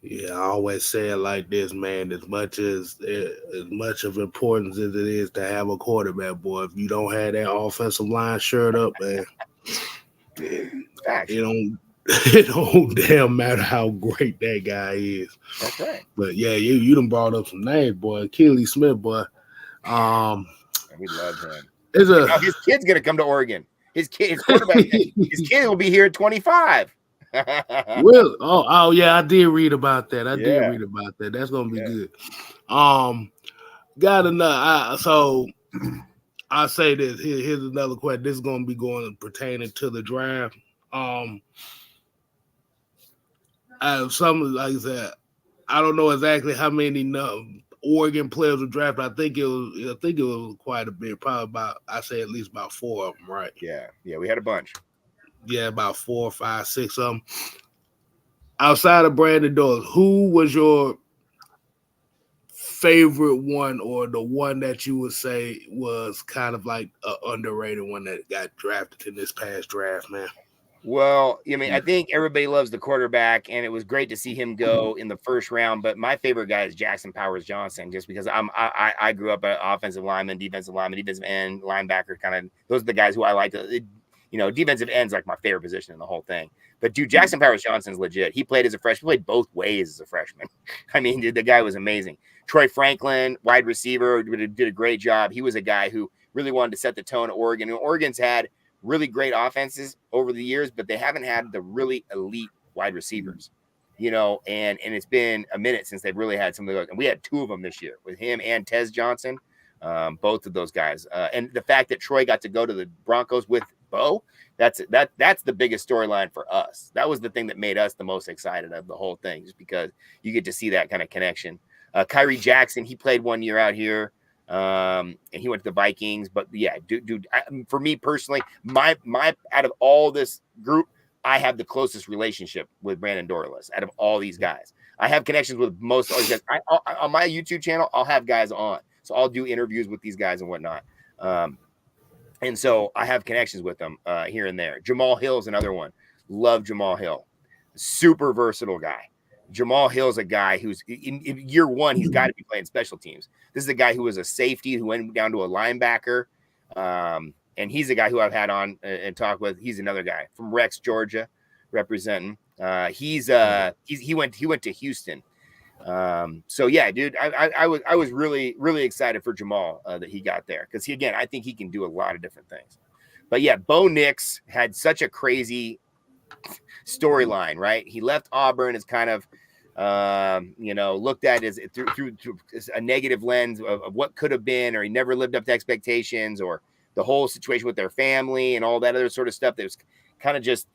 Yeah, I always say it like this, man. As much of importance as it is to have a quarterback, boy, if you don't have that offensive line shirt up, man, it, Facts. it don't it don't damn matter how great that guy is. That's right. But yeah, you done brought up some names, boy. Keely Smith, boy. Um, We love him. it's a Now his kid's gonna come to Oregon. His quarterback, his kid will be here at 25. Well, oh yeah, I did read about that. I did Yeah. read about that. That's gonna be Yeah. good. Got enough. So I say this. Here's another question. This is gonna be going pertaining to the draft. Some like I said, I don't know exactly how many Oregon players were drafted. I think it was quite a bit. Probably about I say at least about 4 of them, right? Yeah, we had a bunch. Yeah, about 4, 5, 6 of them. Outside of Brandon Dorlus, who was your favorite one, or the one that you would say was kind of like an underrated one that got drafted in this past draft, man? Well, I mean, I think everybody loves the quarterback, and it was great to see him go in the first round. But my favorite guy is Jackson Powers Johnson, just because I grew up an offensive lineman, defensive end, linebacker, kind of. Those are the guys who I like to. Defensive end's like my favorite position in the whole thing. But dude, Jackson Powers Johnson's legit. He played as a freshman, played both ways as a freshman. I mean, dude, the guy was amazing. Troy Franklin, wide receiver, did a great job. He was a guy who really wanted to set the tone at Oregon. Oregon's had really great offenses over the years, but they haven't had the really elite wide receivers, and it's been a minute since they've really had some of those. And we had 2 of them this year with him and Tez Johnson, both of those guys. And the fact that Troy got to go to the Broncos with Bo, that's the biggest storyline for us. That was the thing that made us the most excited of the whole thing, just because you get to see that kind of connection. Kyrie Jackson, he played 1 year out here. And he went to the Vikings, but yeah, dude, for me personally, my out of all this group, I have the closest relationship with Brandon Dorlus out of all these guys. I have connections with most of these guys. On my YouTube channel, I'll have guys on, so I'll do interviews with these guys and whatnot. And so I have connections with them here and there. Jamal Hill's another one. Love Jamal Hill, super versatile guy. Jamal Hill's a guy who's in year 1, he's got to be playing special teams. This is a guy who was a safety who went down to a linebacker. And he's a guy who I've had on and talked with. He's another guy from Rex, Georgia, representing. He went to Houston. So yeah, dude, I was really, really excited for Jamal that he got there, because I think he can do a lot of different things. But yeah, Bo Nix had such a crazy storyline, right? He left Auburn as kind of looked at as through a negative lens of what could have been, or he never lived up to expectations, or the whole situation with their family and all that other sort of stuff that was kind of just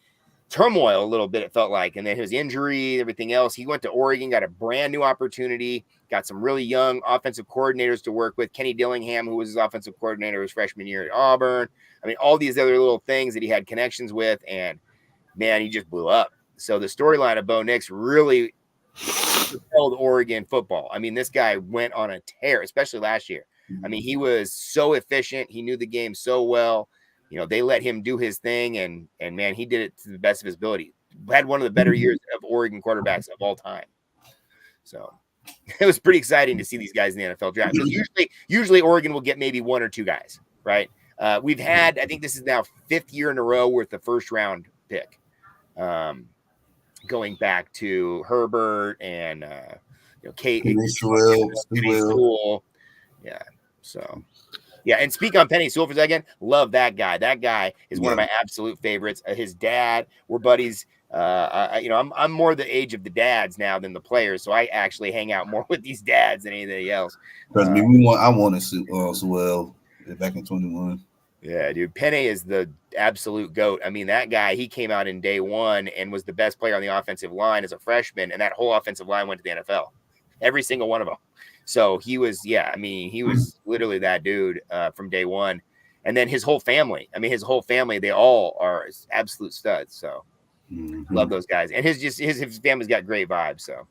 turmoil a little bit, it felt like. And then his injury, everything else, he went to Oregon, got a brand new opportunity, got some really young offensive coordinators to work with. Kenny Dillingham, who was his offensive coordinator his freshman year at Auburn. I mean, all these other little things that he had connections with, and man, he just blew up. So the storyline of Bo Nix really propelled Oregon football. I mean, this guy went on a tear, especially last year. I mean, he was so efficient. He knew the game so well. They let him do his thing, and man, he did it to the best of his ability. Had one of the better years of Oregon quarterbacks of all time. So it was pretty exciting to see these guys in the NFL draft. Because usually Oregon will get maybe 1 or 2 guys, right? We've had, I think this is now 5th year in a row with the first round pick. Going back to Herbert and Kate School. Yeah. So yeah, and speak on Penny Sewell for a second. Love that guy. That guy is one of my absolute favorites. His dad, we're buddies. I'm more the age of the dads now than the players, so I actually hang out more with these dads than anything else. Trust me, I wanted Sewell back in 21. Yeah, dude. Penny is the absolute GOAT. I mean, that guy, he came out in day 1 and was the best player on the offensive line as a freshman, and that whole offensive line went to the NFL. Every single one of them. So he was, he was literally that dude from day 1. And then his whole family, they all are absolute studs. So love those guys. And his family's got great vibes. So,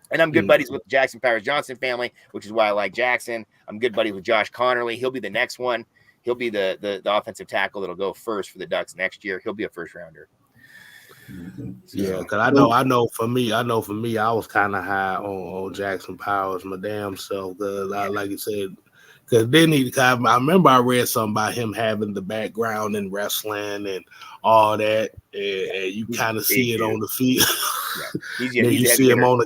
and I'm good buddies with the Jackson Powers Johnson family, which is why I like Jackson. I'm good buddies with Josh Connerly. He'll be the next one. He'll be the offensive tackle that'll go first for the Ducks next year. He'll be a first rounder. Yeah, Yeah. because I know for me, I was kind of high on Jackson Powers, my damn self. Cause like you said, because then I remember I read something about him having the background in wrestling and all that, and you kind of see it on the field. Then you see him on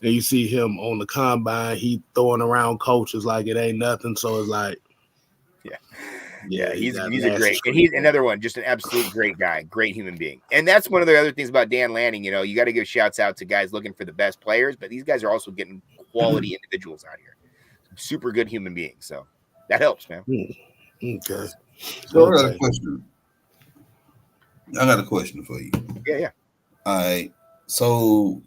and you see him on the combine. He throwing around coaches like it ain't nothing. So it's like, he's a great, and he's another one, just an absolute great guy, great human being. And that's one of the other things about Dan Lanning. You know, you got to give shouts out to guys looking for the best players, but these guys are also getting quality individuals out here. Super good human beings. So that helps, man. Okay. So I got a question for you. Yeah. All right. So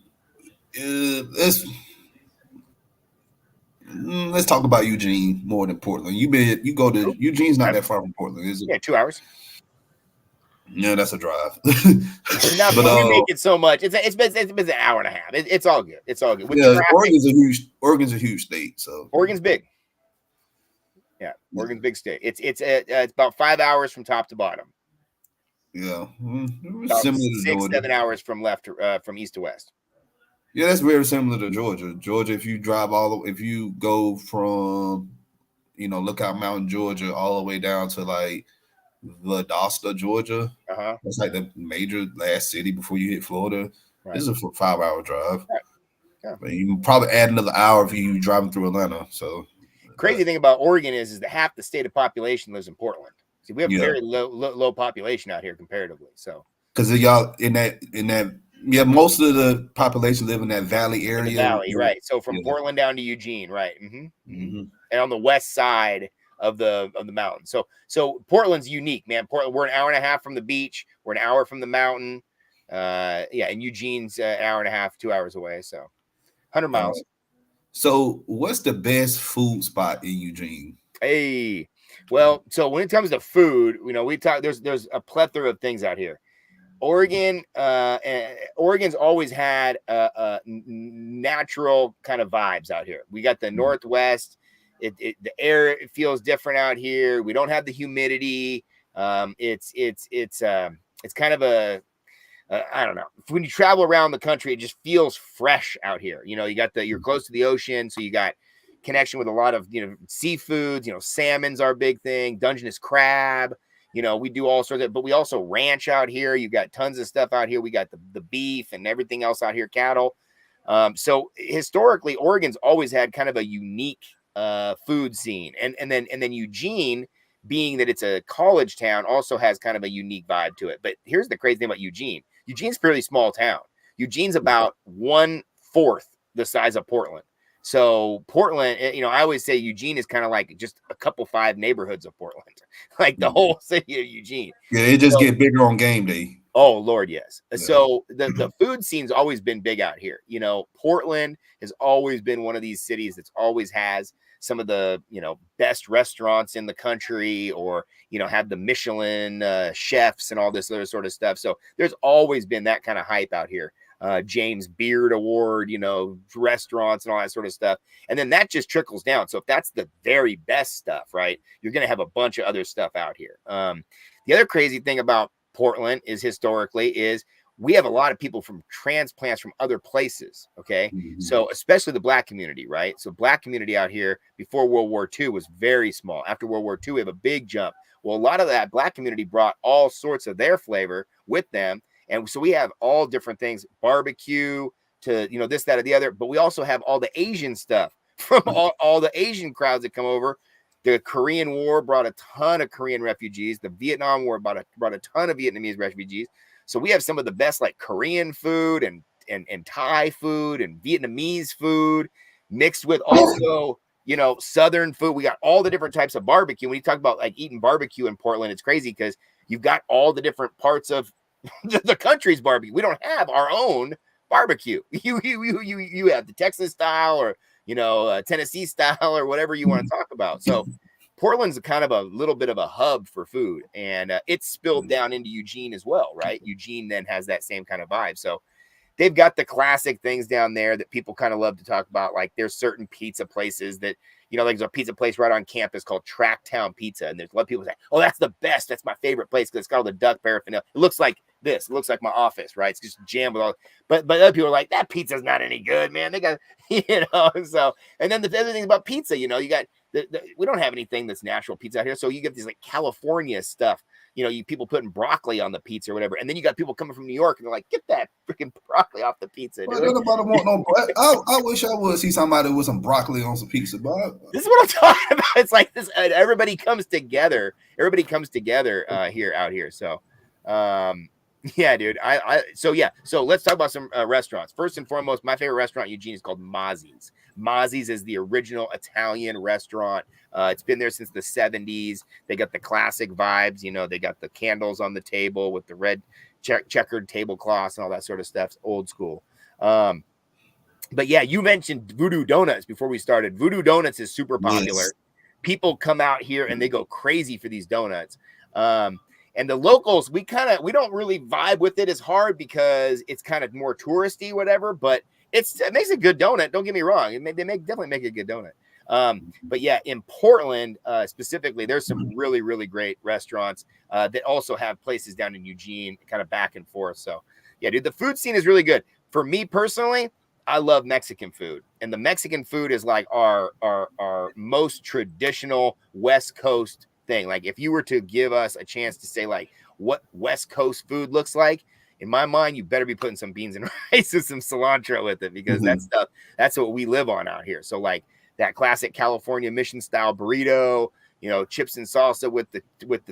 let's talk about Eugene more than Portland. You go to Eugene's not that far from Portland, is it? Yeah, 2 hours. Yeah, that's a drive. Not but we make it so much. It's been an hour and a half. It's all good. It's all good. With Oregon's a huge state. So Oregon's big. Yeah, Oregon's big state. It's about 5 hours from top to bottom. Yeah, about 6-7 hours from east to west. Yeah, that's very similar to Georgia. Georgia, if you go from, Lookout Mountain, Georgia, all the way down to like Valdosta, Georgia. That's like the major last city before you hit Florida. Right. This is a 5-hour drive. Right. Yeah. But you can probably add another hour if you driving through Atlanta. So crazy thing about Oregon is that half the state of population lives in Portland. See, we have very low population out here comparatively. So because y'all in that most of the population live in that valley area. In the valley, right? So from Portland down to Eugene, right? And on the west side of the mountain. So Portland's unique, man. Portland, we're an hour and a half from the beach. We're an hour from the mountain. And Eugene's an hour and a half, 2 hours away. So 100 miles. So what's the best food spot in Eugene? Hey, well, so when it comes to food, we talk. There's a plethora of things out here. Oregon's always had natural kind of vibes out here. We got the Northwest. The air feels different out here. We don't have the humidity. It's kind of I don't know. When you travel around the country, it just feels fresh out here. You're close to the ocean, so you got connection with a lot of seafoods. Salmon's our big thing. Dungeness crab. We do all sorts of, but we also ranch out here. You got tons of stuff out here. We got the beef and everything else out here, cattle. So historically, Oregon's always had kind of a unique food scene, and then Eugene, being that it's a college town, also has kind of a unique vibe to it. But here's the crazy thing about Eugene. Eugene's a fairly small town. Eugene's about 1/4 the size of Portland. So Portland, I always say Eugene is kind of like just a couple 5 neighborhoods of Portland, like the whole city of Eugene. Yeah, it just get bigger on game day. Oh Lord, yes. Yeah. So the food scene's always been big out here. Portland has always been one of these cities that's always has some of the best restaurants in the country, or have the Michelin chefs and all this other sort of stuff. So there's always been that kind of hype out here. James Beard Award, restaurants and all that sort of stuff. And then that just trickles down. So if that's the very best stuff, right, you're going to have a bunch of other stuff out here. The other crazy thing about Portland is we have a lot of people from transplants from other places. Okay. Mm-hmm. So especially the Black community, right? So Black community out here before World War II was very small. After World War II, we have a big jump. Well, a lot of that Black community brought all sorts of their flavor with them. And so we have all different things, barbecue to, this, that, or the other. But we also have all the Asian stuff from all the Asian crowds that come over. The Korean War brought a ton of Korean refugees. The Vietnam War brought a ton of Vietnamese refugees. So we have some of the best like Korean food and Thai food and Vietnamese food mixed with also, Southern food. We got all the different types of barbecue. When you talk about like eating barbecue in Portland, it's crazy because you've got all the different parts of the country's barbecue. We don't have our own barbecue. You have the Texas style or Tennessee style or whatever you want to talk about. So Portland's kind of a little bit of a hub for food, and it's spilled down into Eugene as well, right? Eugene then has that same kind of vibe. So they've got the classic things down there that people kind of love to talk about. Like there's certain pizza places that, like there's a pizza place right on campus called Tracktown Pizza. And there's a lot of people say, oh, that's the best. That's my favorite place because it's got all the duck paraphernalia. It looks like this. It looks like my office, right? It's just jammed with all. But other people are like, that pizza's not any good, man. They got, So, and then the other thing about pizza, you got we don't have anything that's natural pizza out here. So you get these like California stuff. You people putting broccoli on the pizza or whatever, and then you got people coming from New York and they're like, "Get that freaking broccoli off the pizza." Well, nobody want no. I wish I would see somebody with some broccoli on some pizza, but this is what I'm talking about. It's like this. Everybody comes together. Everybody comes together out here. So, yeah, dude. So let's talk about some restaurants. First and foremost, my favorite restaurant in Eugene is called Mozzi's. Mozzi's is the original Italian restaurant. It's been there since the 70s. They got the classic vibes. They got the candles on the table with the red checkered tablecloths and all that sort of stuff. It's old school. But yeah, you mentioned Voodoo Donuts before we started. Voodoo Donuts is super popular. Yes. People come out here and they go crazy for these donuts. And the locals, we don't really vibe with it as hard because it's kind of more touristy, whatever, but it makes a good donut. Don't get me wrong. They definitely make a good donut. But yeah, in Portland, specifically, there's some really, really great restaurants that also have places down in Eugene, kind of back and forth. So yeah, dude, the food scene is really good. For me personally, I love Mexican food, and the Mexican food is like our most traditional West Coast thing. Like if you were to give us a chance to say like what West Coast food looks like, in my mind, you better be putting some beans and rice and some cilantro with it, because that's what we live on out here. So like that classic California mission style burrito, chips and salsa with the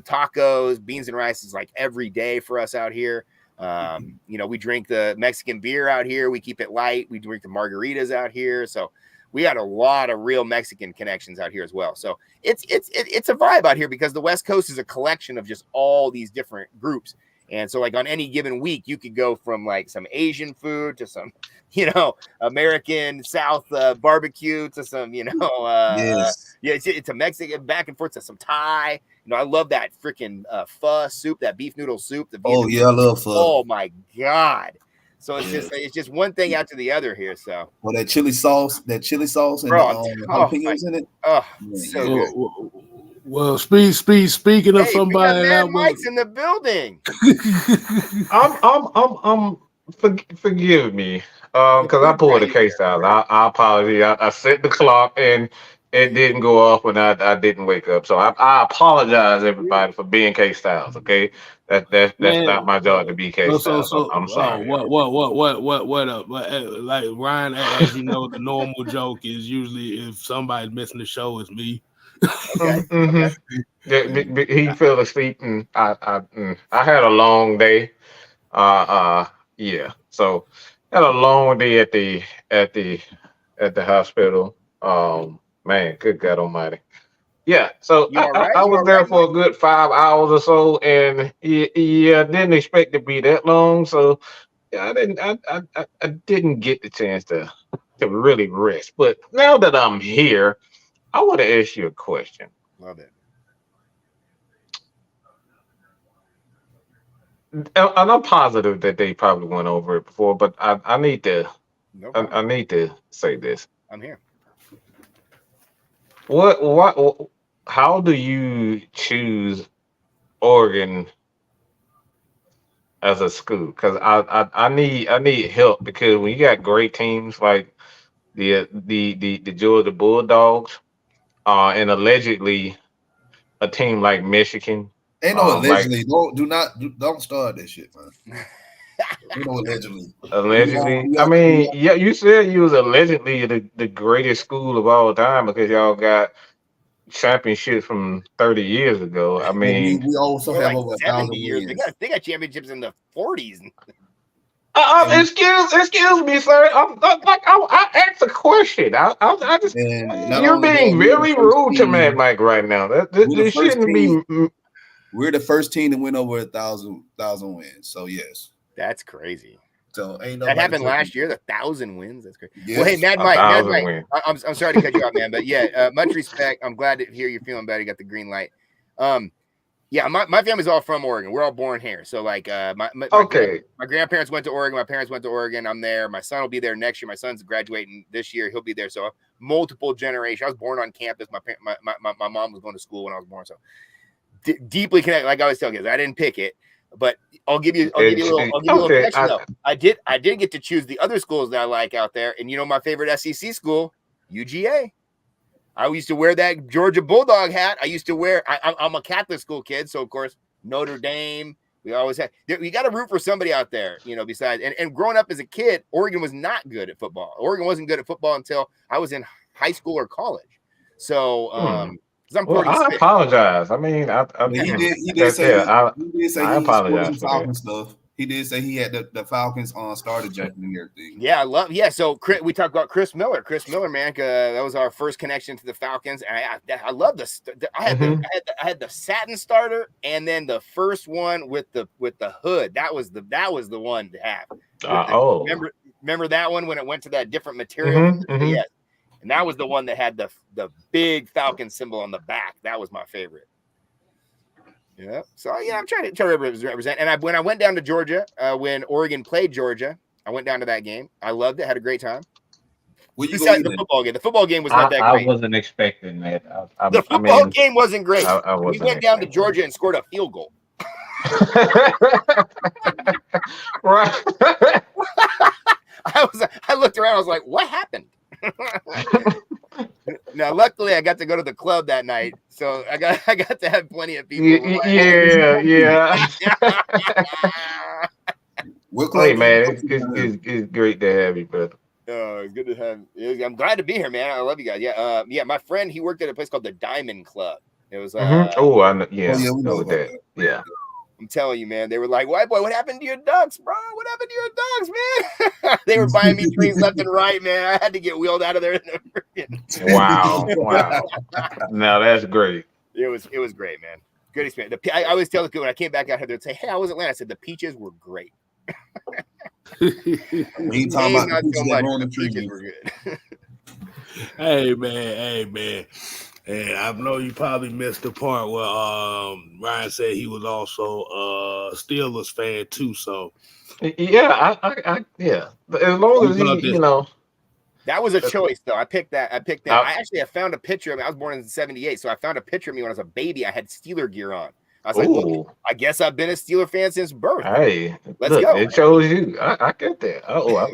tacos, beans and rice is like every day for us out here. We drink the Mexican beer out here. We keep it light. We drink the margaritas out here. So we got a lot of real Mexican connections out here as well. So it's a vibe out here because the West Coast is a collection of just all these different groups. And so like on any given week, you could go from like some Asian food to some, American South barbecue to some, it's a Mexican back and forth to some Thai. I love that freaking pho soup, that beef noodle soup. I love pho. Oh my God. So it's just one thing after the other here. So that chili sauce and jalapenos in it. Oh, so good. Well, speaking of somebody, we got Mike's in the building. Forgive me, because I pulled the case out. I apologize. I set the clock and it didn't go off when I didn't wake up. So I apologize, everybody, for being K-Styles. Okay, that's not my job to be K-Styles. I'm sorry. What up? Like Ryan, as you know, the normal joke is usually if somebody's missing the show, it's me. Okay. Yeah, he fell asleep, and I had a long day. Yeah. So had a long day at the hospital. Man, good God Almighty. Yeah. So I was there for a good 5 hours or so, and didn't expect to be that long. So yeah, I didn't get the chance to really rest. But now that I'm here, I want to ask you a question. Love it. And I'm positive that they probably went over it before, but I need to I need to say this. I'm here. What how do you choose Oregon as a school? Because I need help, because when you got great teams like the Georgia Bulldogs, and allegedly a team like Michigan. Ain't no allegedly. Don't start that shit, man. Ain't no allegedly. Allegedly. I mean, yeah, you said you was allegedly the greatest school of all time because y'all got championships from 30 years ago. I mean, we also have like over 70 years. They got championships in the 40s. Excuse me, sir. I asked a question. I just you're being very rude to Mad Mike right now. This shouldn't be. We're the first team to win over 1,000 wins. So yes, that's crazy. So ain't that happened last year. 1,000 wins. That's crazy. Yes. Well, hey, Mad Mike. I'm sorry to cut you off, man, but yeah, much respect. I'm glad to hear you're feeling better. You got the green light. Yeah, my family's all from Oregon. We're all born here. So like my grandparents went to Oregon. My parents went to Oregon. I'm there. My son will be there next year. My son's graduating this year. He'll be there. So multiple generations. I was born on campus. My mom was going to school when I was born. So deeply connected. Like I always tell kids, I didn't pick it. But I'll give you a little connection though. I did get to choose the other schools that I like out there, and my favorite SEC school, UGA. I used to wear that Georgia Bulldog hat. I used to wear. I'm a Catholic school kid, so of course Notre Dame. We always had. You got to root for somebody out there, Besides, and growing up as a kid, Oregon was not good at football. Oregon wasn't good at football until I was in high school or college. So, I'm well, I apologize. I mean, he did say I apologize for Falcons stuff. He did say he had the Falcons starter jacket and everything. Yeah, so we talked about Chris Miller. Chris Miller, man, that was our first connection to the Falcons. And I love this. I had the satin starter, and then the first one with the hood. That was the one to have. Remember that one when it went to that different material? Yes. And that was the one that had the big Falcon symbol on the back. That was my favorite. Yeah. So I'm trying to represent. And when I went down to Georgia, when Oregon played Georgia, I went down to that game. I loved it. Had a great time. Besides the football game. The football game was not that great. I wasn't expecting that. The football game wasn't great. We went down to Georgia and scored a field goal. Right. I looked around. I was like, "What happened?" Now, luckily, I got to go to the club that night, so I got to have plenty of people. Yeah. Hey, man, it's great to have you, brother. Oh, it's good to have. I'm glad to be here, man. I love you guys. Yeah. My friend, he worked at a place called the Diamond Club. It was. We know that. Yeah. I'm telling you, man. They were like, "White boy, what happened to your ducks, bro? What happened to your ducks, man?" They were buying me drinks left and right, man. I had to get wheeled out of there. Wow. Now that's great. It was great, man. Good experience. I always tell the people when I came back out here, they'd say, "Hey, how was Atlanta?" I said the peaches were great. He talking about not so much. The peaches peaches were good. Hey man. And I know you probably missed the part where Ryan said he was also a Steelers fan too. So yeah, I as long as he, That was a choice, though. I picked that. I found a picture of me. I was born in '78, so I found a picture of me when I was a baby. I had Steeler gear on. I was like, look, I guess I've been a Steeler fan since birth. Hey, let's go. It shows you. I get that. I love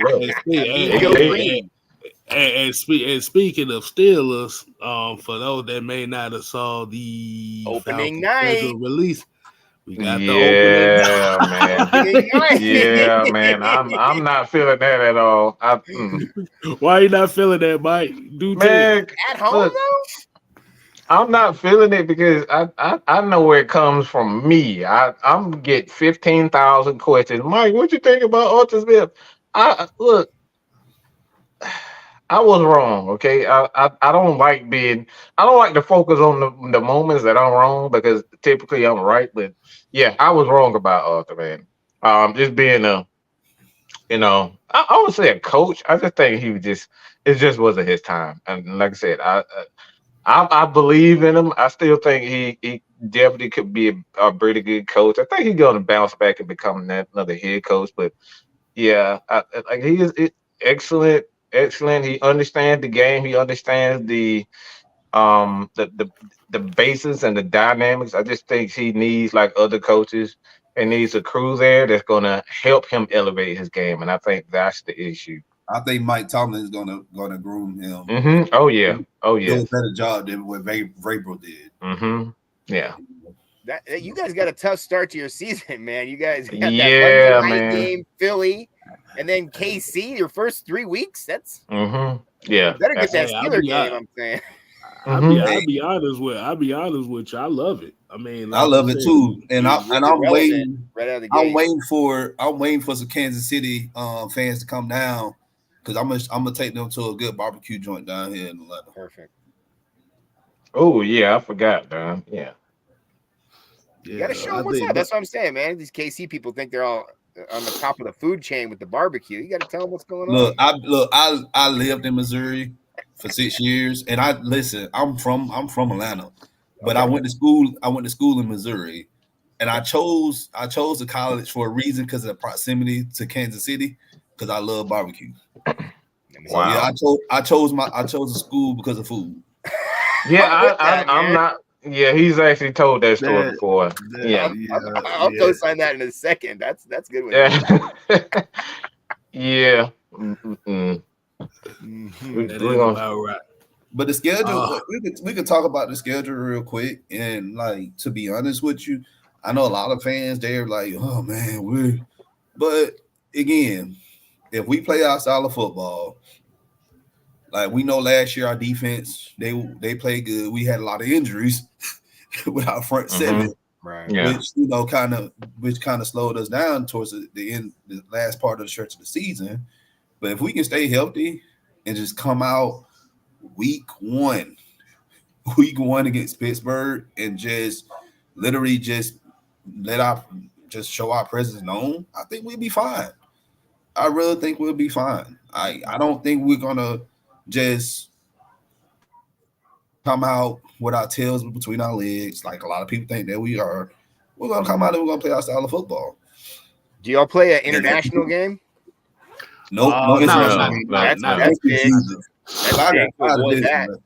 it. And speaking of Steelers, for those that may not have saw the opening night release, we got the opening man. Yeah, man. I'm not feeling that at all. Why are you not feeling that, Mike? Man, at home though? I'm not feeling it because I know where it comes from me. I'm get 15,000 questions. Mike, what you think about Arthur Smith? Look. I was wrong, okay? I don't like to focus on the moments that I'm wrong because typically I'm right. But yeah, I was wrong about Arthur, man. Just being I would say a coach. I just think it just wasn't his time. And like I said, I believe in him. I still think he definitely could be a pretty good coach. I think he's going to bounce back and become another head coach. But yeah, he is excellent. Excellent. He understands the game. He understands the basis and the dynamics. I just think he needs, like other coaches, and needs a crew there that's going to help him elevate his game. And I think that's the issue. I think Mike Tomlin is going to groom him. Mm-hmm. Oh yeah. Do a better job than what Vrabel did. Mm-hmm. Yeah. You guys got a tough start to your season, man. You guys got that man. Game, Philly. And then KC, your first 3 weeks. That's yeah. You better get that Steeler game. I'm saying. I'll be honest with you. I love it. I mean, I love it too, and I'm waiting. Right out of the gate. I'm waiting for some Kansas City fans to come down because I'm gonna take them to a good barbecue joint down here in Atlanta. Perfect. Oh yeah, I forgot, man. Yeah. You gotta show them what's up. That's what I'm saying, man. These KC people think they're all on the top of the food chain with the barbecue. You got to tell them what's going on. I lived in Missouri for 6 years, and I'm from Atlanta, but I went to school in Missouri, and I chose the college for a reason because of the proximity to Kansas City because I love barbecue. Wow. Yeah, I chose the school because of food. Yeah, I'm not. Yeah, he's actually told that story That, before. Yeah. I'll co-sign that in a second. That's good with me. Yeah. Yeah. Mm-mm. Mhm. that We're is gonna. about right. But the schedule, Uh, we could talk about the schedule real quick. And like, to be honest with you, I know a lot of fans, they're like, oh man, but again, if we play our style of football, like we know last year our defense, they played good. We had a lot of injuries with our front seven, Right. Yeah. which kind of slowed us down towards the end, the last part of the stretch of the season. But if we can stay healthy and just come out week one, week one against Pittsburgh, and just literally just let our just show our presence known, I think we'll be fine. I really think we'll be fine. I don't think we're gonna just come out with our tails between our legs like a lot of people think that we are. We're gonna come out and we're gonna play our style of football. Do y'all play an And international game? nope, no no, international No, game. no, That's no. big. But I big to got tired of avoid this, that. man.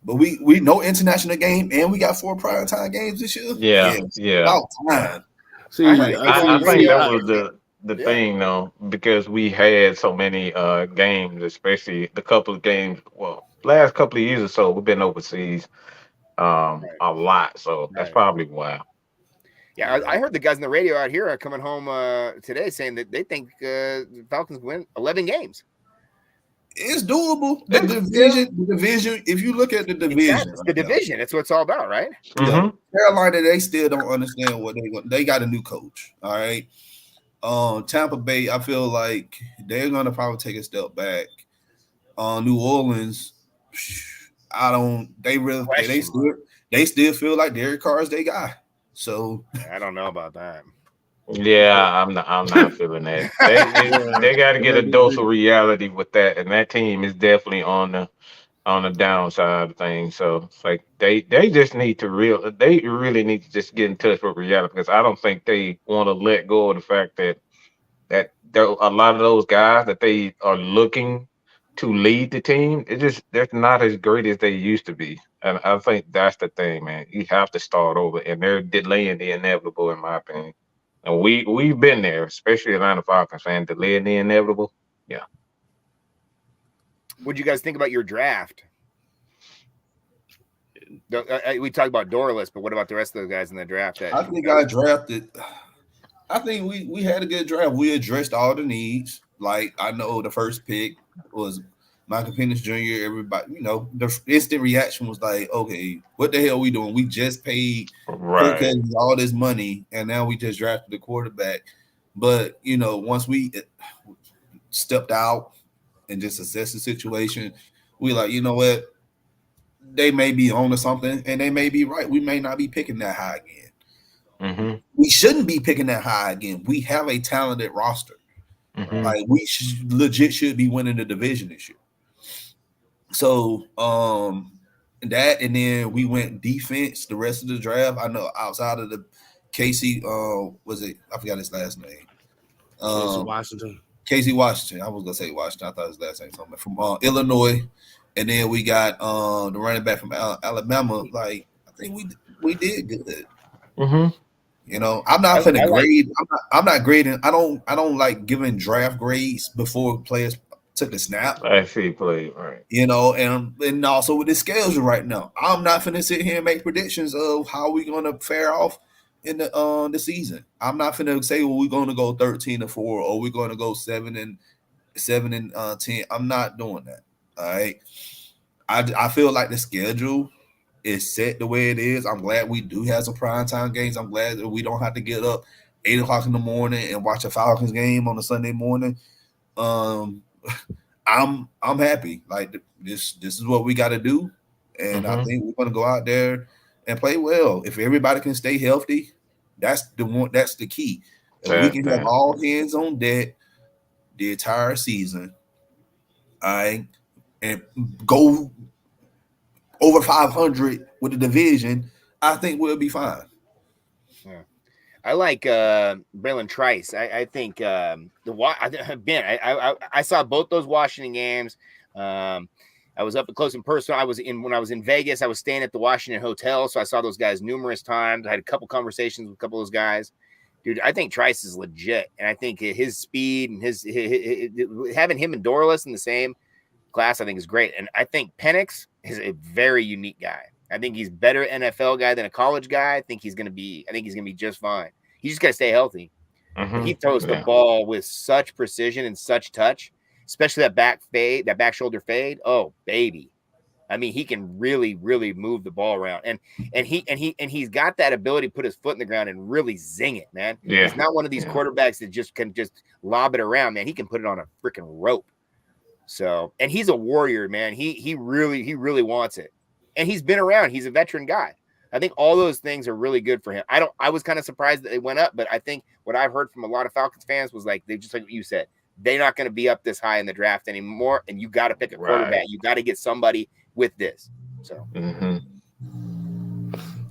But we no international game, and we got 4 prior time games this year. Yeah, Yes, yeah. about time. see, I heard I on I the see, think see, radio. that I, was the Yeah. thing though, because we had so many games, especially the couple of games. Well, last couple of years or so, we've been overseas Right. a lot, so that's Right. probably why. Yeah, I heard the guys on the radio out here are coming home today saying that they think the Falcons win 11 games. It's doable. Yeah. The division. If you look at the division, It's the right now, division. That's what it's all about, right? yeah, Mm-hmm. Carolina, they still don't understand what they want. They got a new coach. All right. Tampa Bay, I feel like they're gonna probably take a step back. New Orleans, I don't. They really Question mark. they still feel like Derek Carr's their guy. So I don't know about that. Yeah, I'm not feeling that. They got to get a dose of reality with that, and that team is definitely on the downside of things. So it's like they just need to they really need to just get in touch with reality because I don't think they want to let go of the fact that there a lot of those guys that they are looking to lead the team, they're not as great as they used to be. And I think that's the thing, man. You have to start over, and they're delaying the inevitable, in my opinion. And we've been there, especially Atlanta Falcons fan, delaying the inevitable. Yeah. What do you guys think about your draft? We talked about Dorlus, but what about the rest of the guys in the draft? I think I drafted. I think we had a good draft. We addressed all the needs. Like I know the first pick was Michael Penix Jr. Everybody, the instant reaction was like, okay, what the hell are we doing? We just paid Kirk Right. Cousins all this money, and now we just drafted the quarterback. But once we stepped out and just assessed the situation, we like, you know what? They may be on to something, and they may be right. We may not be picking that high again. Mm-hmm. We shouldn't be picking that high again. We have a talented roster. Mm-hmm. Like we legit should be winning the division this year. So that, and then we went defense the rest of the draft. I know outside of the Casey, was it? I forgot his last name. Washington. Casey Washington. I was gonna say Washington. I thought his last name something from Illinois, and then we got the running back from Alabama. Like I think we did good. Mm-hmm. I'm not I finna like- grade. I'm not grading. I don't like giving draft grades before players took a snap. I see play right. And also with the schedule right now, I'm not finna sit here and make predictions of how we're gonna fare off in the season. I'm not finna say, well, we're gonna go 13-4 or we're gonna go 7-10. I'm not doing that. All right. I feel like the schedule is set the way it is. I'm glad we do have some primetime games. I'm glad that we don't have to get up 8 o'clock in the morning and watch a Falcons game on a Sunday morning. I'm happy. Like this is what we got to do, and I think we're gonna go out there and play well. If everybody can stay healthy, that's the one. That's the key. If we can have all hands on deck the entire season, all right, and go over 500 with the division, I think we'll be fine. Yeah. I like Braylon Trice. I think I saw both those Washington games. I was up close and personal. When I was in Vegas, I was staying at the Washington Hotel, so I saw those guys numerous times. I had a couple conversations with a couple of those guys. Dude, I think Trice is legit, and I think his speed and his having him and Dorlus in the same class, I think is great. And I think Penix is a very unique guy. I think he's better NFL guy than a college guy. I think he's gonna be just fine. He just gotta stay healthy. But he throws the ball with such precision and such touch, especially that back shoulder fade. Oh, baby. I mean, he can really, really move the ball around, and he's got that ability to put his foot in the ground and really zing it, man. Yeah. He's not one of these quarterbacks that just can lob it around, man. He can put it on a freaking rope. So, and he's a warrior, man. He really wants it, and he's been around. He's a veteran guy. I think all those things are really good for him. I was kind of surprised that they went up, but I think what I've heard from a lot of Falcons fans was like, they just like what you said, they're not going to be up this high in the draft anymore, and you got to pick a quarterback. Right. You got to get somebody with this. So,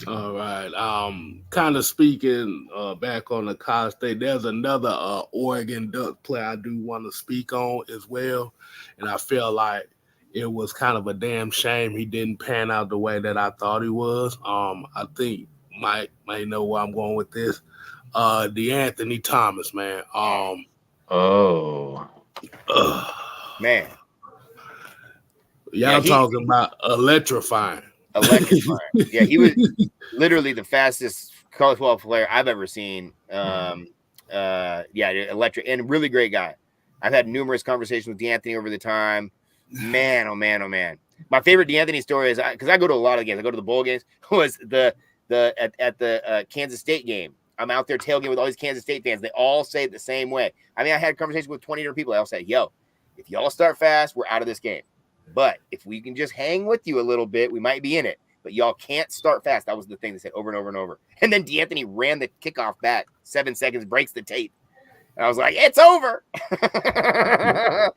All right. Kind of speaking back on the college state, there's another Oregon Duck player I do want to speak on as well, and I feel like it was kind of a damn shame he didn't pan out the way that I thought he was. I think might know where I'm going with this. DeAnthony Thomas, man. Man. Y'all talking about electrifying. Yeah, he was literally the fastest college football player I've ever seen. Electric and really great guy. I've had numerous conversations with DeAnthony over the time. Man, oh man, oh man. My favorite DeAnthony story is because I go to a lot of games. I go to the bowl games. Was at the Kansas State game. I'm out there tailgating with all these Kansas State fans. They all say it the same way. I mean, I had a conversation with 20 different people. They all said, "Yo, if y'all start fast, we're out of this game. But if we can just hang with you a little bit, we might be in it. But y'all can't start fast." That was the thing they said over and over and over. And then DeAnthony ran the kickoff back 7 seconds, breaks the tape. And I was like, it's over. Yeah,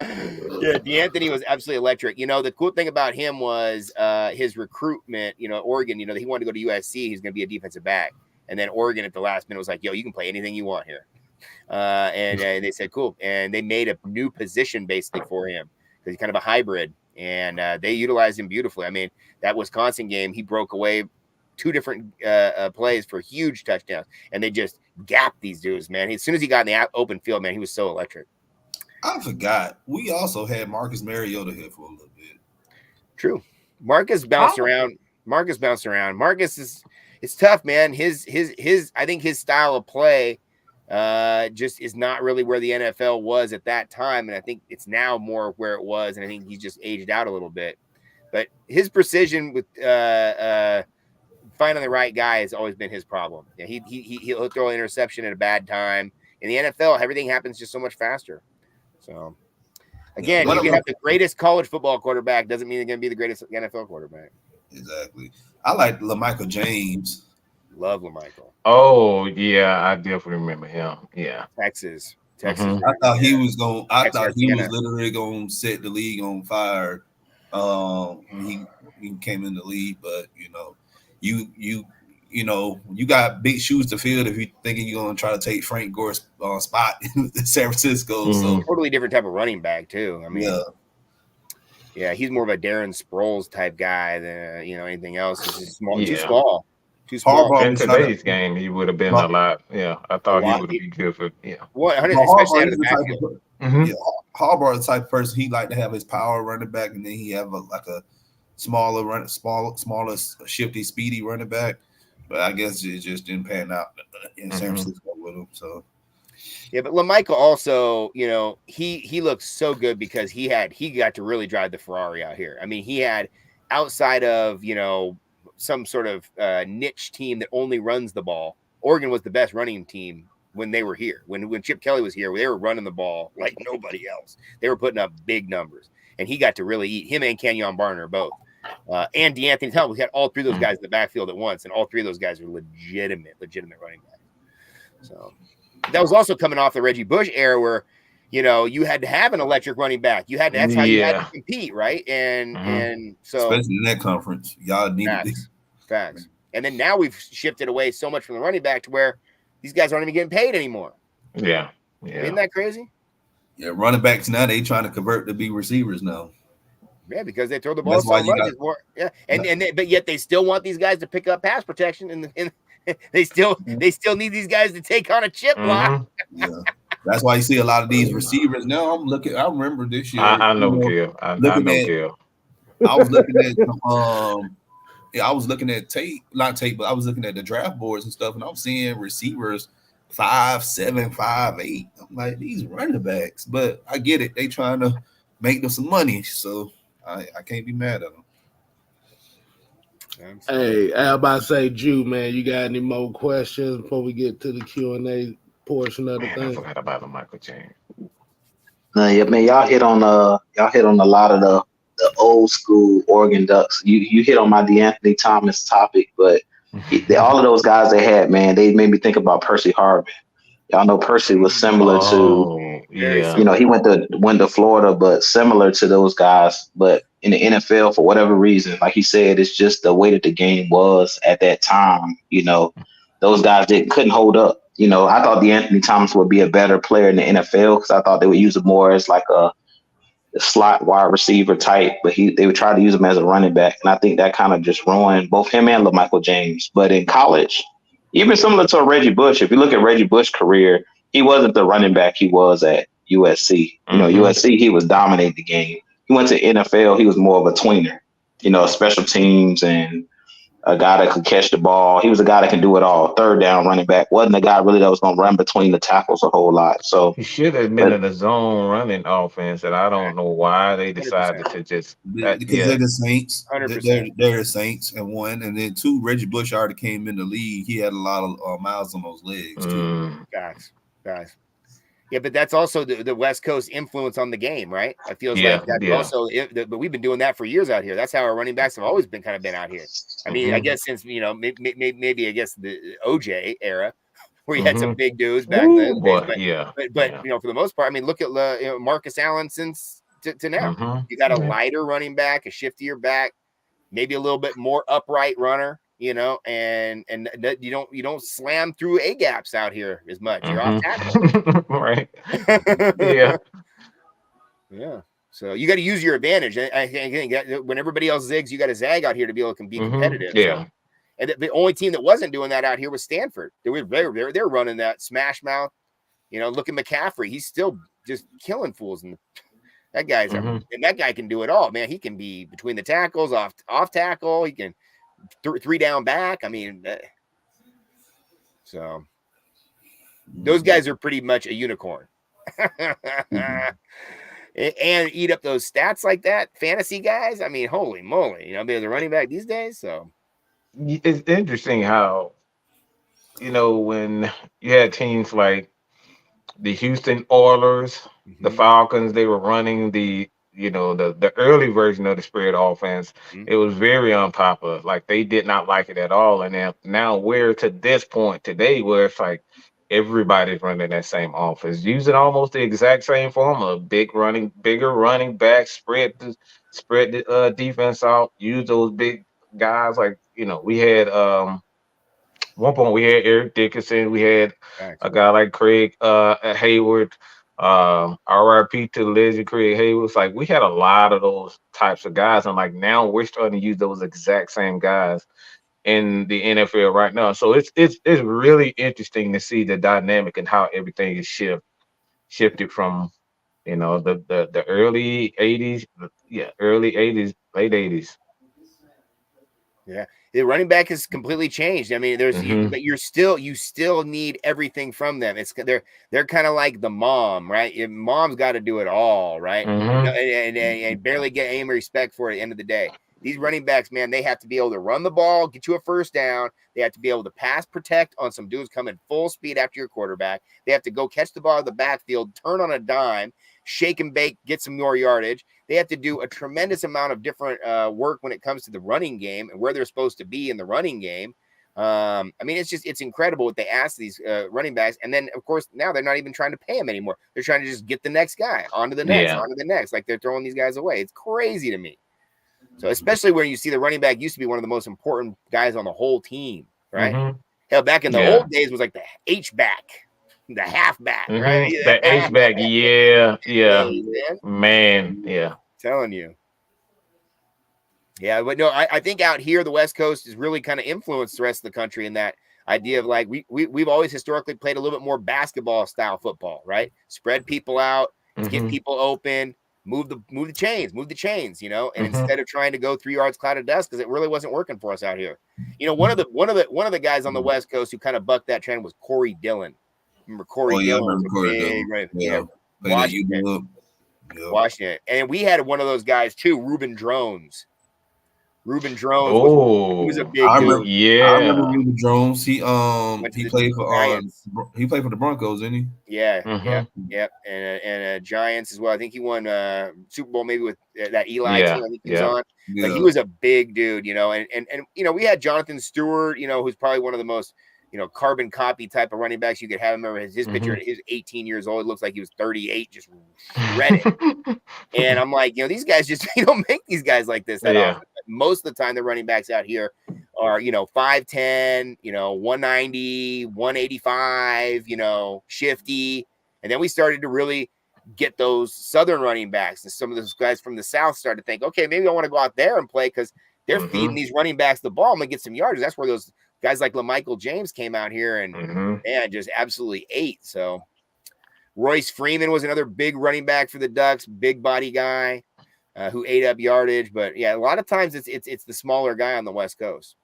DeAnthony was absolutely electric. You know, the cool thing about him was his recruitment. You know, Oregon, you know, he wanted to go to USC. He's going to be a defensive back. And then Oregon at the last minute was like, yo, you can play anything you want here. And they said, cool. And they made a new position basically for him because he's kind of a hybrid. And they utilized him beautifully. I mean, that Wisconsin game, he broke away 2 different plays for huge touchdowns. And they just gapped these dudes, man. As soon as he got in the open field, man, he was so electric. I forgot. We also had Marcus Mariota here for a little bit. True. Marcus bounced around. Marcus is it's tough, man. His I think his style of play just is not really where the NFL was at that time. And I think it's now more where it was. And I think he's just aged out a little bit. But his precision with finding the right guy has always been his problem. Yeah, he'll throw an interception at a bad time. In the NFL, everything happens just so much faster. So, again, you can have the greatest college football quarterback. Doesn't mean they're going to be the greatest NFL quarterback. Exactly. I like LaMichael James. Love LaMichael. Oh, yeah, I definitely remember him. Yeah. Texas. Mhm. I thought he was literally going to set the league on fire when he came in the league. But, you got big shoes to fill if you thinking you're going to try to take Frank Gore's spot in San Francisco. So Totally different type of running back too. I mean, yeah, he's more of a Darren Sproles type guy than anything else. He's just too small. In today's game, he would have been a lot. Yeah, I thought he would be good for. Yeah, especially out of the backfield. Harbaugh is the type of person he like to have his power running back, and then he have a smaller, shifty, speedy running back. But I guess it just didn't pan out in San Francisco with him. So yeah, but LaMichael also, he looks so good because he got to really drive the Ferrari out here. I mean, he had outside of some sort of niche team that only runs the ball. Oregon was the best running team when they were here. When Chip Kelly was here, they were running the ball like nobody else. They were putting up big numbers, and he got to really eat. Him and Kenyon Barner both. And DeAnthony Thomas, we had all 3 of those guys in the backfield at once, and all 3 of those guys are legitimate running backs. So that was also coming off the Reggie Bush era where, you had to have an electric running back. That's how you had to compete, right? And so especially in that conference, y'all need facts. And then now we've shifted away so much from the running back to where these guys aren't even getting paid anymore. Yeah. Isn't that crazy? Yeah, running backs now they trying to convert to be receivers now. Yeah, because they throw the ball That's why so you much. got. It's more, but yet they still want these guys to pick up pass protection, and they still need these guys to take on a chip block. Yeah, that's why you see a lot of these receivers now. I remember this year. I know, Gil. I Looking know, at, Gil. I was looking at I was looking at not tape, but I was looking at the draft boards and stuff, and I'm seeing receivers 5'7", 5'8". I'm like, these running backs, but I get it. They trying to make them some money, so I can't be mad at them. Hey, I'm about to say, Jew, man, you got any more questions before we get to the Q&A portion of the Man, I thing? forgot about the Michael James. No, yeah, man, y'all hit on a lot of the old school Oregon Ducks. You hit on my DeAnthony Thomas topic, but all of those guys they had, man, they made me think about Percy Harvin. Y'all know Percy was similar to, Yeah. he went to Florida, but similar to those guys. But in the NFL, for whatever reason, like he said, it's just the way that the game was at that time. Those guys couldn't hold up. I thought DeAnthony Thomas would be a better player in the NFL because I thought they would use him more as like a slot wide receiver type, but they would try to use him as a running back, and I think that kind of just ruined both him and LaMichael James. But in college, even similar to Reggie Bush, if you look at Reggie Bush's career, he wasn't the running back he was at USC. USC, he was dominating the game. He went to NFL, he was more of a tweener, special teams and a guy that could catch the ball. He was a guy that can do it all. Third down running back. Wasn't a guy really that was going to run between the tackles a whole lot. So he should have been in a zone running offense, and I don't know why they decided 100%. to just because they're the Saints. 100%. They're the Saints, and one, and then two. Reggie Bush already came in the league. He had a lot of miles on those legs too. Guys. Yeah, but that's also the West Coast influence on the game, right? I feels like that's also but we've been doing that for years out here. That's how our running backs have always been out here. I mean, I guess since maybe I guess the OJ era where you had some big dudes back then. But for the most part, I mean, look at Marcus Allen since to now. You got a lighter running back, a shiftier back, maybe a little bit more upright runner. And you don't slam through A gaps out here as much. You're off tackle, right? Yeah. So you got to use your advantage. I think when everybody else zigs, you got to zag out here to be able to be competitive. Yeah. So, and the only team that wasn't doing that out here was Stanford. They're running that smash mouth. Look at McCaffrey. He's still just killing fools, and that guy's and that guy can do it all, man. He can be between the tackles, off tackle. He can. 3 down back. I mean, so those guys are pretty much a unicorn. And eat up those stats like that, fantasy guys. I mean, holy moly, they're the running back these days. So it's interesting how, when you had teams like the Houston Oilers, the Falcons, they were running the early version of the spread offense. It was very unpopular. Like they did not like it at all. And now we're to this point today where it's like everybody's running that same offense, using almost the exact same formula: bigger running back, spread the defense out, use those big guys. Like we had one point we had Eric Dickerson, we had a guy like Craig Hayward. RIP to the legend Craig Hayward. It's like we had a lot of those types of guys, and like now we're starting to use those exact same guys in the NFL right now. So it's really interesting to see the dynamic and how everything is shifted from the early 80s, early 80s, late 80s. Yeah, the running back has completely changed. I mean, but you still need everything from them. They're kind of like the mom, right? Mom's got to do it all, right? And barely get any respect for it at the end of the day. These running backs, man, they have to be able to run the ball, get you a first down. They have to be able to pass protect on some dudes coming full speed after your quarterback. They have to go catch the ball in the backfield, turn on a dime, shake and bake, get some more yardage. They have to do a tremendous amount of different work when it comes to the running game and where they're supposed to be in the running game. I mean, it's incredible what they ask these running backs. And then, of course, now they're not even trying to pay them anymore. They're trying to just get the next guy onto the next. Like they're throwing these guys away. It's crazy to me. So especially where you see the running back used to be one of the most important guys on the whole team, right? Hell, back in the old days was like the H-back. The halfback, right? The H-back, yeah. Man, yeah. Telling you. Yeah, but no, I think out here the West Coast has really kind of influenced the rest of the country in that idea of like we've always historically played a little bit more basketball style football, right? Spread people out, get people open, move the chains, you know, and instead of trying to go 3 yards cloud of dust because it really wasn't working for us out here. You know, one of the guys on the West Coast who kind of bucked that trend was Corey Dillon. Remember Corey Dillon? Right? Yeah. Washington. And we had one of those guys too, Reuben Drones. Reuben Drones was a big dude. Yeah, I remember Reuben Drones. He played for the Broncos, didn't he? Yeah, yeah, and Giants as well. I think he won Super Bowl maybe with that Eli team. I think he was on. Like he was a big dude, you know. And you know, we had Jonathan Stewart, you know, who's probably one of the most, you know, carbon copy type of running backs you could have. I remember his picture. He was 18 years old. It looks like he was 38, just shredded. And I'm like, you know, these guys just, you don't make these guys like this that often. Most of the time, the running backs out here are, you know, 5'10", you know, 190, 185, you know, shifty. And then we started to really get those Southern running backs. And some of those guys from the South started to think, okay, maybe I want to go out there and play because they're feeding these running backs the ball. I'm going to get some yards. That's where those guys like LaMichael James came out here and man, just absolutely ate. So Royce Freeman was another big running back for the Ducks, big body guy who ate up yardage. But yeah, a lot of times it's the smaller guy on the West Coast.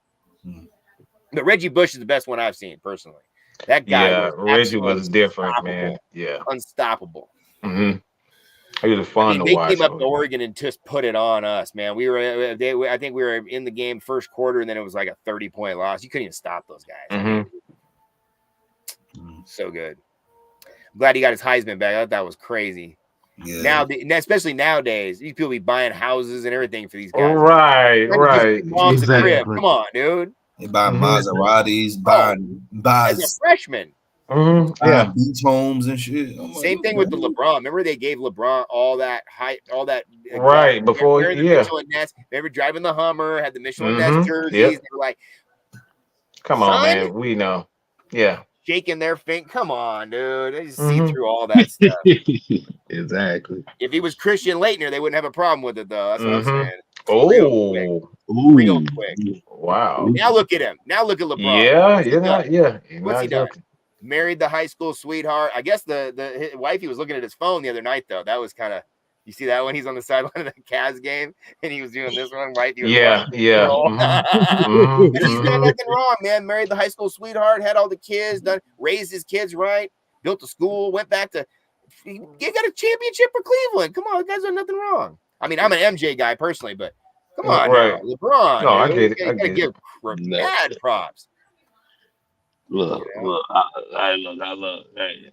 But Reggie Bush is the best one I've seen personally. That guy, Reggie was different, man. Yeah, unstoppable. He was fun to watch. They came up to Oregon and just put it on us, man. I think we were in the game first quarter, and then it was like a 30-point loss. You couldn't even stop those guys. So good. I'm glad he got his Heisman back. I thought that was crazy. Yeah. Now, especially nowadays, these people be buying houses and everything for these guys. Right. Exactly. Come on, dude. They buy Maseratis, buy as a freshman. Beach homes and shit. Same thing with the LeBron. Remember they gave LeBron all that right before the Michelin Ness. They were driving the Hummer, had the Michelin Ness jerseys. They were like, "Come on, man, we know." Yeah, shaking their finger. Come on, dude. They just see through all that stuff. Exactly. If he was Christian Laettner, they wouldn't have a problem with it, though. That's what I'm saying. Real quick. Wow. Now look at him. Now look at LeBron. Yeah. What's he done? Married the high school sweetheart. I guess his wife, he was looking at his phone the other night, though. That was kind of, you see that when he's on the sideline of the Cavs game and he was doing this one, right? And he's done nothing wrong, man. Married the high school sweetheart, had all the kids, raised his kids right, built a school, went back to, he got a championship for Cleveland. Come on, guys, done nothing wrong. I mean, I'm an MJ guy personally, but come on, now, LeBron. No, I get it. I gotta give mad props. Look, I love. Hey,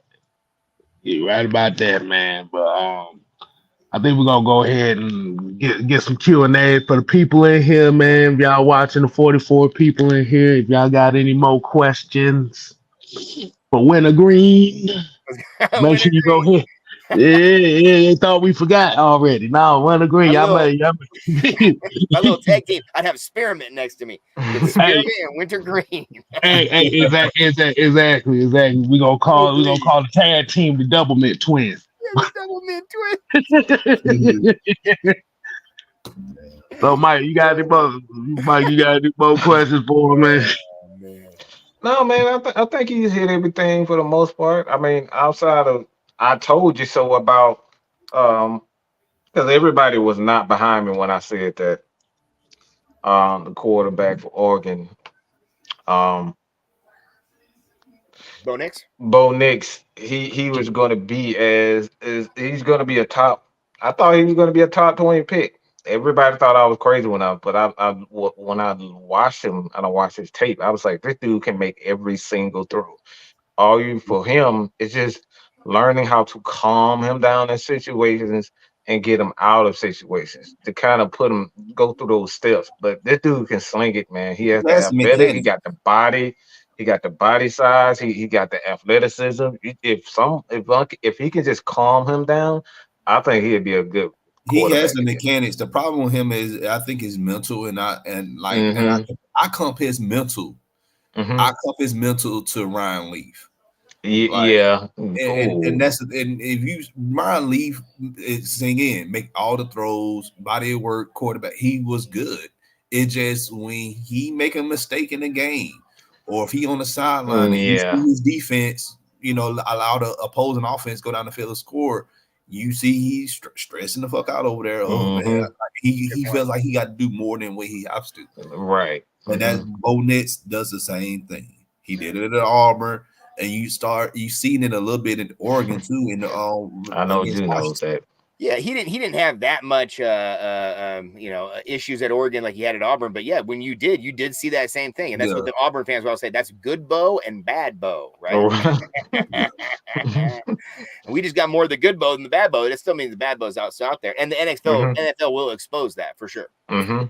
you're right about that, man. But I think we're gonna go ahead and get some Q&A for the people in here, man. If y'all watching, the 44 people in here, if y'all got any more questions for Winter Green, make sure you go ahead. They thought we forgot already. No, Winter Green, y'all my little tag team. I'd have Spearmint next to me. Spearmint and Winter Green. Exactly. We gonna call the tag team the Double Mint Twins. Yeah, the Double Mint Twins. So, Mike, you got any more questions for him, man? No, man. I think he's hit everything for the most part. I mean, outside of I told you so about because everybody was not behind me when I said that the quarterback for Oregon, Bo Nix, he was going to be he's going to be a top. I thought he was going to be a top 20 pick. Everybody thought I was crazy when I watched him and I watched his tape. I was like, this dude can make every single throw. All you for him is just learning how to calm him down in situations and get him out of situations to kind of put him go through those steps. But this dude can sling it, man. He has the athletic, he got the body, he got the body size, he got the athleticism. If he can just calm him down, I think he'd be a good. He has the mechanics. The problem with him is I think his mental and I comp his mental. I comp his mental to Ryan Leaf. Like, Yeah. and that's and if you Myron Leaf sing in, make all the throws, body of work, quarterback, he was good. It just when he make a mistake in the game, or if he on the sideline and you see his defense, allow the opposing offense go down the field and score, you see he's stressing the fuck out over there. Oh man, he feels like he got to do more than what he has to. Right. And that Bo Nix does the same thing. He did it at Auburn. And you seen it a little bit in Oregon too. In the I know you know that. Yeah, he didn't have that much issues at Oregon like he had at Auburn. But yeah, when you did see that same thing, and that's what the Auburn fans will say. That's good Bo and bad Bo, right? We just got more of the good Bo than the bad Bo. It still means the bad Bo's out there, and the NFL will expose that for sure.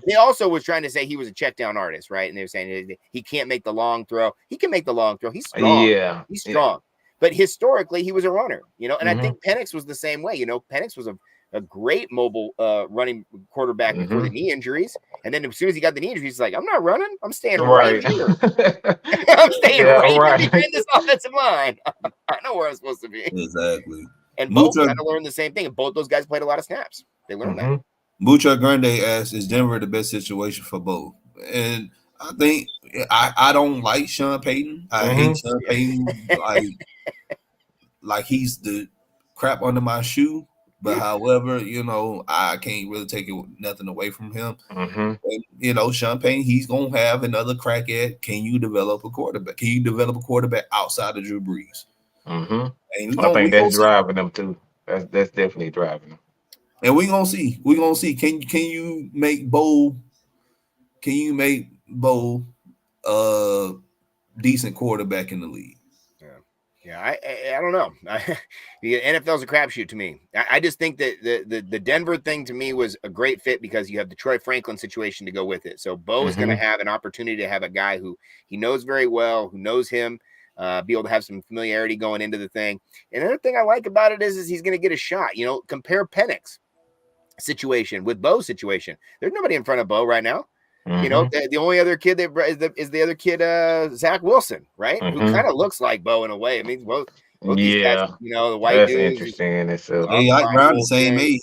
He also was trying to say he was a check down artist, right? And they were saying he can't make the long throw. He can make the long throw. He's strong. Yeah, he's strong. But historically, he was a runner, and I think Penix was the same way. Penix was a great mobile running quarterback before the knee injuries. And then as soon as he got the knee injuries, he's like, I'm not running. I'm staying right here. I'm staying right here behind this offensive line. I know where I'm supposed to be. Exactly. And both had to learn the same thing. And both those guys played a lot of snaps. They learned that. Mucha Grande asks, is Denver the best situation for both? And I think I don't like Sean Payton. I hate Sean Payton. Like he's the crap under my shoe. But however, I can't really take nothing away from him. And, Sean Payton, he's gonna have another crack at. Can you develop a quarterback? Can you develop a quarterback outside of Drew Brees? I think that's driving them too. That's definitely driving them. And we're gonna see. We're gonna see. Can you make Bo? Can you make Bo a decent quarterback in the league? Yeah, I don't know. The NFL's a crapshoot to me. I just think that the Denver thing to me was a great fit because you have the Troy Franklin situation to go with it. So Bo is going to have an opportunity to have a guy who he knows very well, who knows him, be able to have some familiarity going into the thing. And another thing I like about it is he's going to get a shot. Compare Penix situation with Bo's situation. There's nobody in front of Bo right now. The only other kid is the other kid, Zach Wilson, right? Who kind of looks like Bo in a way. I mean, both these guys, the white that's dudes. Interesting. Around the same age.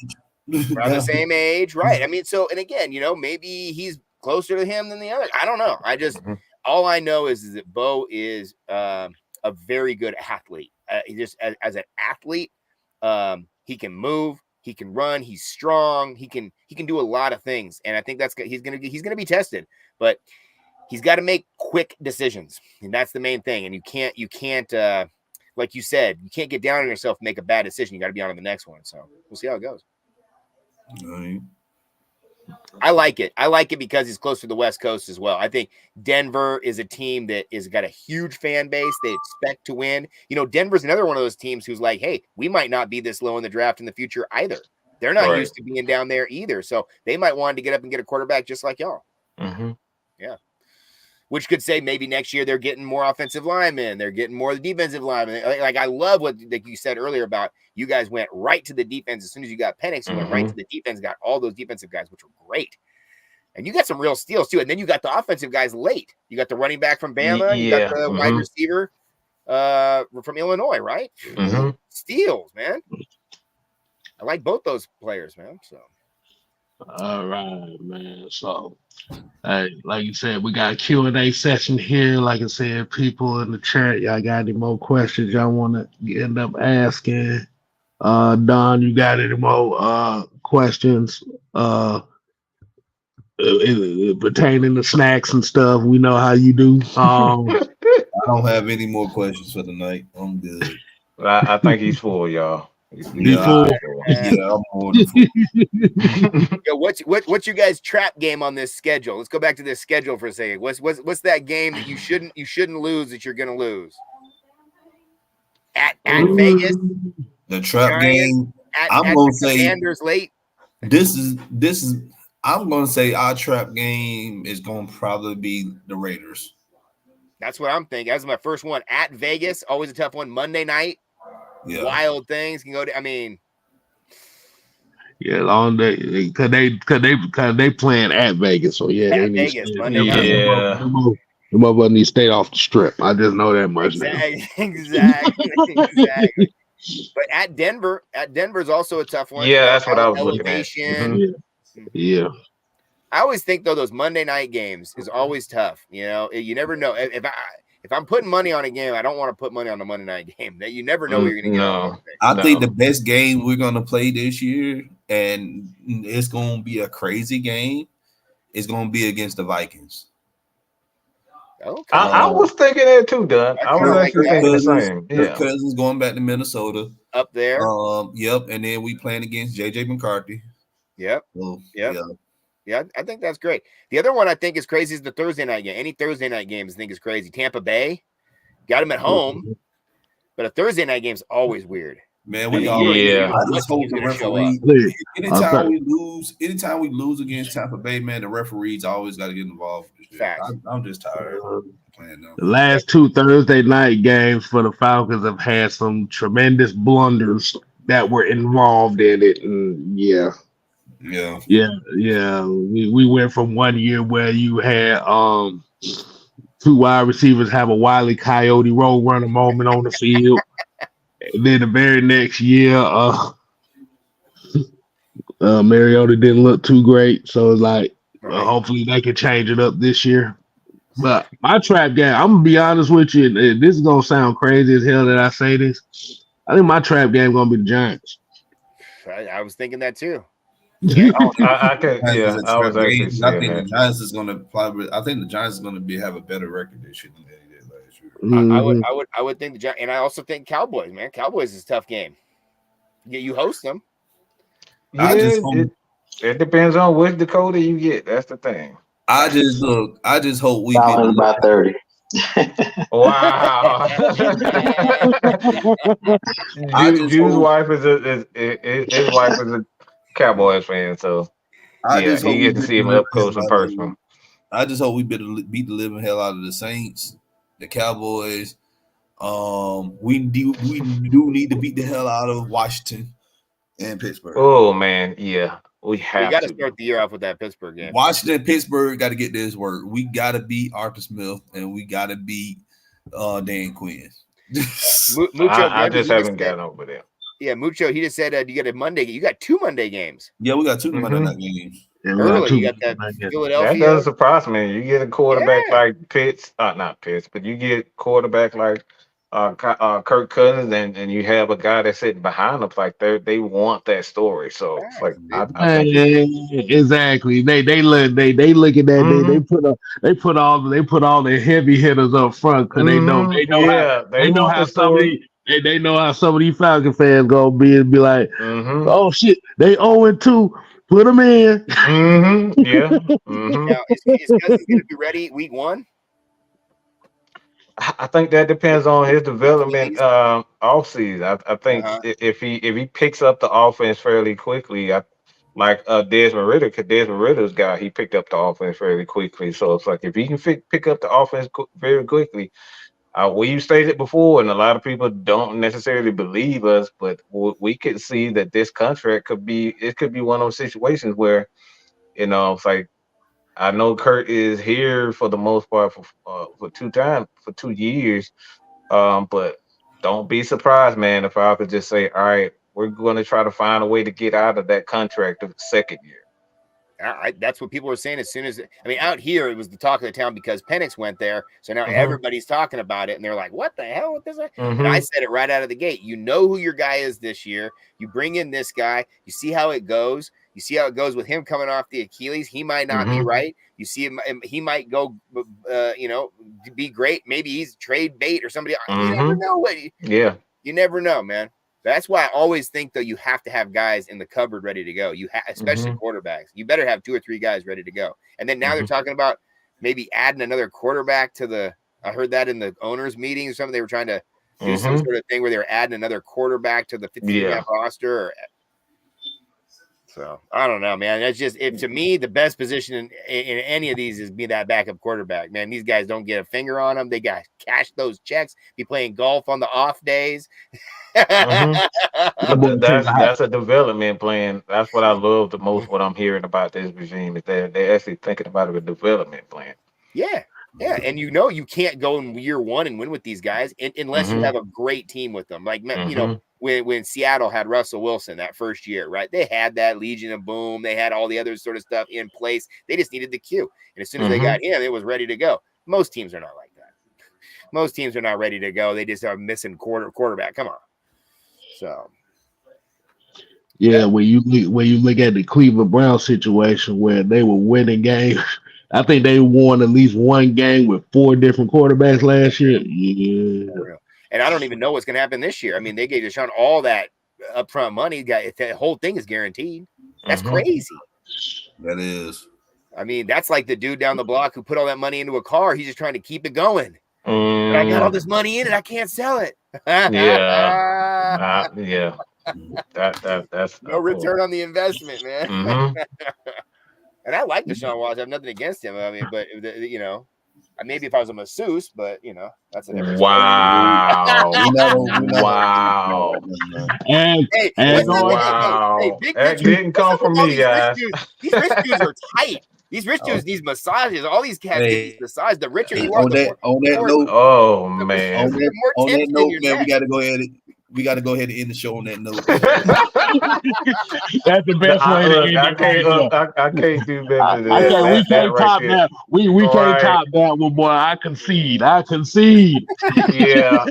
Around the same age, right? I mean, so, and again, maybe he's closer to him than the other. I don't know. I just, all I know is that Bo is a very good athlete. He just, as an athlete, he can move. He can run. He's strong. He can do a lot of things, and I think he's gonna be tested. But he's got to make quick decisions, and that's the main thing. And you can't like you said, you can't get down on yourself and make a bad decision. You got to be on to the next one. So we'll see how it goes. Right. I like it. I like it because he's close to the West Coast as well. I think Denver is a team that is got a huge fan base. They expect to win. Denver's another one of those teams who's like, hey, we might not be this low in the draft in the future either. They're not used to being down there either. So they might want to get up and get a quarterback just like y'all. Yeah. Which could say maybe next year they're getting more offensive linemen. They're getting more of the defensive linemen. Like I love what you said earlier about you guys went right to the defense. As soon as you got Penix, you went right to the defense, got all those defensive guys, which were great. And you got some real steals too. And then you got the offensive guys late. You got the running back from Bama. You got the wide receiver from Illinois, right? Steals, man. I like both those players, man. So. All right, man. So, hey, like you said, we got a Q&A session here. Like I said, people in the chat, y'all got any more questions y'all want to end up asking? Don, you got any more questions pertaining to snacks and stuff? We know how you do. I don't have any more questions for tonight. I'm good. I think he's full, y'all. I'm more than full. Yo, what's your guys' trap game on this schedule? Let's go back to this schedule for a second. What's that game that you shouldn't lose that you're gonna lose? At Vegas, the trap game. I'm gonna say Commanders late. This is. I'm gonna say our trap game is gonna probably be the Raiders. That's what I'm thinking. That's my first one at Vegas. Always a tough one. Monday night. Yeah. Wild things can go to. I mean, yeah, long day because they playing at Vegas. So yeah, at Vegas. Monday night. The The motherfucker need to stay off the strip. I just know that much now. Exactly. But at Denver's also a tough one. Yeah, that's what I was looking at. Elevation. Yeah. I always think though those Monday night games is always tough. You know, you never know if I'm putting money on a game, I don't want to put money on the Monday night game. That you never know what you're going to get. No. I think the best game we're going to play this year, and it's going to be a crazy game, is going to be against the Vikings. Okay. I was thinking that too, Don. I was actually thinking the same. Yeah, Cousins going back to Minnesota up there. Yep, and then we playing against JJ McCarthy. Yep. So, yeah, I think that's great. The other one I think is crazy is the Thursday night game. Any Thursday night games I think is crazy. Tampa Bay got them at home, but a Thursday night game is always weird. Man, I just hope the referee. Anytime we lose against Tampa Bay, man, the referees always got to get involved. I'm just tired of playing them. The last two Thursday night games for the Falcons have had some tremendous blunders that were involved in it, and yeah. We went from 1 year where you had two wide receivers have a Wile E. Coyote road runner moment on the field. And then the very next year, Mariota didn't look too great. So it's like, hopefully they can change it up this year. But my trap game, I'm going to be honest with you, and this is going to sound crazy as hell that I say this. I think my trap game is going to be the Giants. I was thinking that too. I think the Giants is going to probably. I think the Giants is going to have a better record this year than they did last year. I would think the Giants, and I also think Cowboys. Man, Cowboys is a tough game. You host them. Yeah, it depends on which Dakota you get. That's the thing. I just hope we get by 30. Wow. Drew's wife is his wife is a Cowboys fan, so he gets to see him up close and personal. I just hope we beat the living hell out of the Saints, the Cowboys. We do need to beat the hell out of Washington and Pittsburgh. Oh man, yeah. We got to start the year off with that Pittsburgh game. Washington, Pittsburgh got to get this work. We got to beat Arthur Smith and we got to beat Dan Quinn. I just haven't gotten over there. Yeah, Mucho, he just said you got a Monday. You got 2 Monday games. Yeah, we got 2 Monday night games. Early, you got that Philadelphia. That doesn't surprise me. You get a quarterback like Pitts, not Pitts, but you get quarterback like Kirk Cousins, and you have a guy that's sitting behind them. Like they want that story. So it's like exactly. They look at that. They put all the heavy hitters up front because they know how some of these Falcon fans gonna be and be like, oh shit, they 0-2. Put them in. Yeah. Now, is Cousins gonna be ready week 1? I think that depends on his development off season. I think if he picks up the offense fairly quickly, like Desmond Ridder, because Desmond Ridder's guy, he picked up the offense fairly quickly. So it's like if he can pick up the offense very quickly, we've stated before, and a lot of people don't necessarily believe us, but we could see that this contract could be one of those situations where, it's like, I know Kurt is here for the most part for 2 years, but don't be surprised, man, if I could just say, all right, we're going to try to find a way to get out of that contract the second year. That's what people were saying as soon as out here it was the talk of the town because Penix went there, so now everybody's talking about it and they're like, what the hell with this? And I said it right out of the gate. You know who your guy is this year. You bring in this guy, you see how it goes. You see how it goes with him coming off the Achilles. He might not be right. You see him, he might go be great. Maybe he's trade bait or somebody. You never know. You never know, man. That's why I always think, though, you have to have guys in the cupboard ready to go. Especially quarterbacks. You better have 2 or 3 guys ready to go. And then now they're talking about maybe adding another quarterback to the. I heard that in the owners' meeting or something. They were trying to do some sort of thing where they were adding another quarterback to the 15-man roster. So I don't know, man. That's just to me the best position in any of these is be that backup quarterback. Man, these guys don't get a finger on them. They got to cash those checks. Be playing golf on the off days. That's a development plan. That's what I love the most. What I'm hearing about this regime is that they're actually thinking about a development plan. Yeah. Yeah, and you can't go in year one and win with these guys unless you have a great team with them. Like when Seattle had Russell Wilson that first year, right? They had that Legion of Boom, they had all the other sort of stuff in place. They just needed the cue, and as soon as they got him, it was ready to go. Most teams are not like that. Most teams are not ready to go. They just are missing quarterback. Come on. So. Yeah, when you look at the Cleveland Browns situation where they were winning games, I think they won at least one game with 4 different quarterbacks last year. Yeah, and I don't even know what's going to happen this year. I mean, they gave Deshaun all that upfront money. The whole thing is guaranteed. That's crazy. That is. I mean, that's like the dude down the block who put all that money into a car. He's just trying to keep it going. But I got all this money in it. I can't sell it. Yeah. That's no return on the investment, man. And I like Deshaun Watson. I have nothing against him. I mean, but maybe if I was a masseuse, but that's a different wow. Wow. Hey, that didn't come from me, guys. These rich dudes are tight. These rich dudes, these massages, all these cats get massage. The richer you are, on that note, oh man, on that note, man, we got to go ahead and end the show on that note. That's the best way to end it. I can't do better than that. We can't top that. We can't top that one, boy. I concede. Yeah.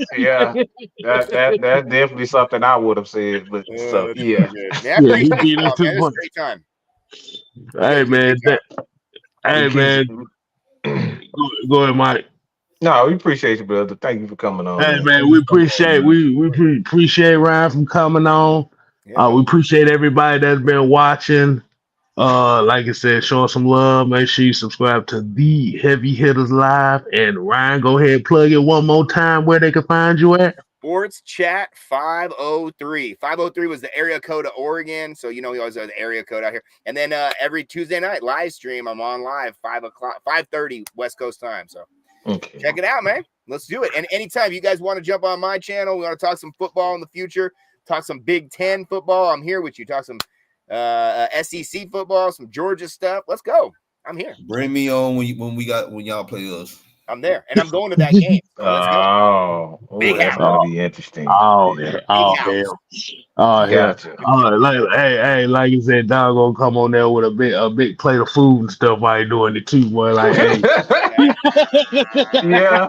That's definitely something I would have said. But so yeah. He beat us to the great time. Hey man, go ahead, Mike. No, we appreciate you, brother. Thank you for coming on. Hey man, we appreciate Ryan from coming on. We appreciate everybody that's been watching. Like I said, show us some love. Make sure you subscribe to the Heavy Hitters Live. And Ryan, go ahead and plug it one more time where they can find you at. Sports Chat 503. 503 was the area code of Oregon. So, we always have the area code out here. And then every Tuesday night, live stream, I'm on live, 5:30 West Coast time. So check it out, man. Let's do it. And anytime you guys want to jump on my channel, we want to talk some football in the future, talk some Big Ten football, I'm here with you. Talk some SEC football, some Georgia stuff. Let's go. I'm here. Bring me on when y'all play us. I'm there, and I'm going to that game. So let's go. That's gonna be interesting. Gotcha. Like you said, dog gonna come on there with a big plate of food and stuff while he doing it too, boy. Like, hey. Yeah.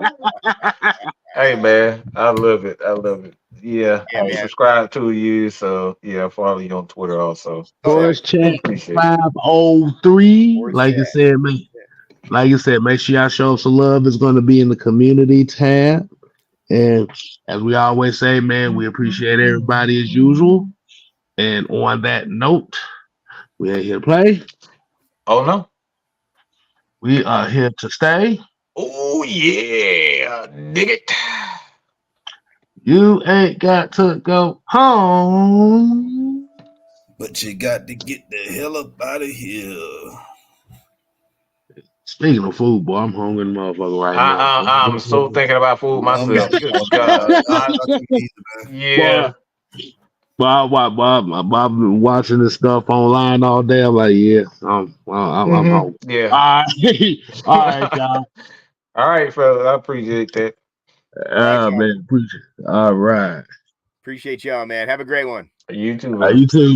Hey man, I love it. Yeah, I subscribe to you, so yeah, follow you on Twitter also. Sports Chat 503. Like I said, make sure y'all show some love. It's going to be in the community tab. And as we always say, man, we appreciate everybody as usual. And on that note, we ain't here to play. Oh, no. We are here to stay. Oh, yeah. Dig it. You ain't got to go home. But you got to get the hell up out of here. Speaking of food, boy, I'm hungry, motherfucker, right now. I'm so thinking about food myself. Yeah. Bob, I've been watching this stuff online all day. I'm like, yeah, I'm hungry. Yeah. All right, y'all. All right, fella. I appreciate that. Man, appreciate it. All right. Appreciate y'all, man. Have a great one. You too. You too.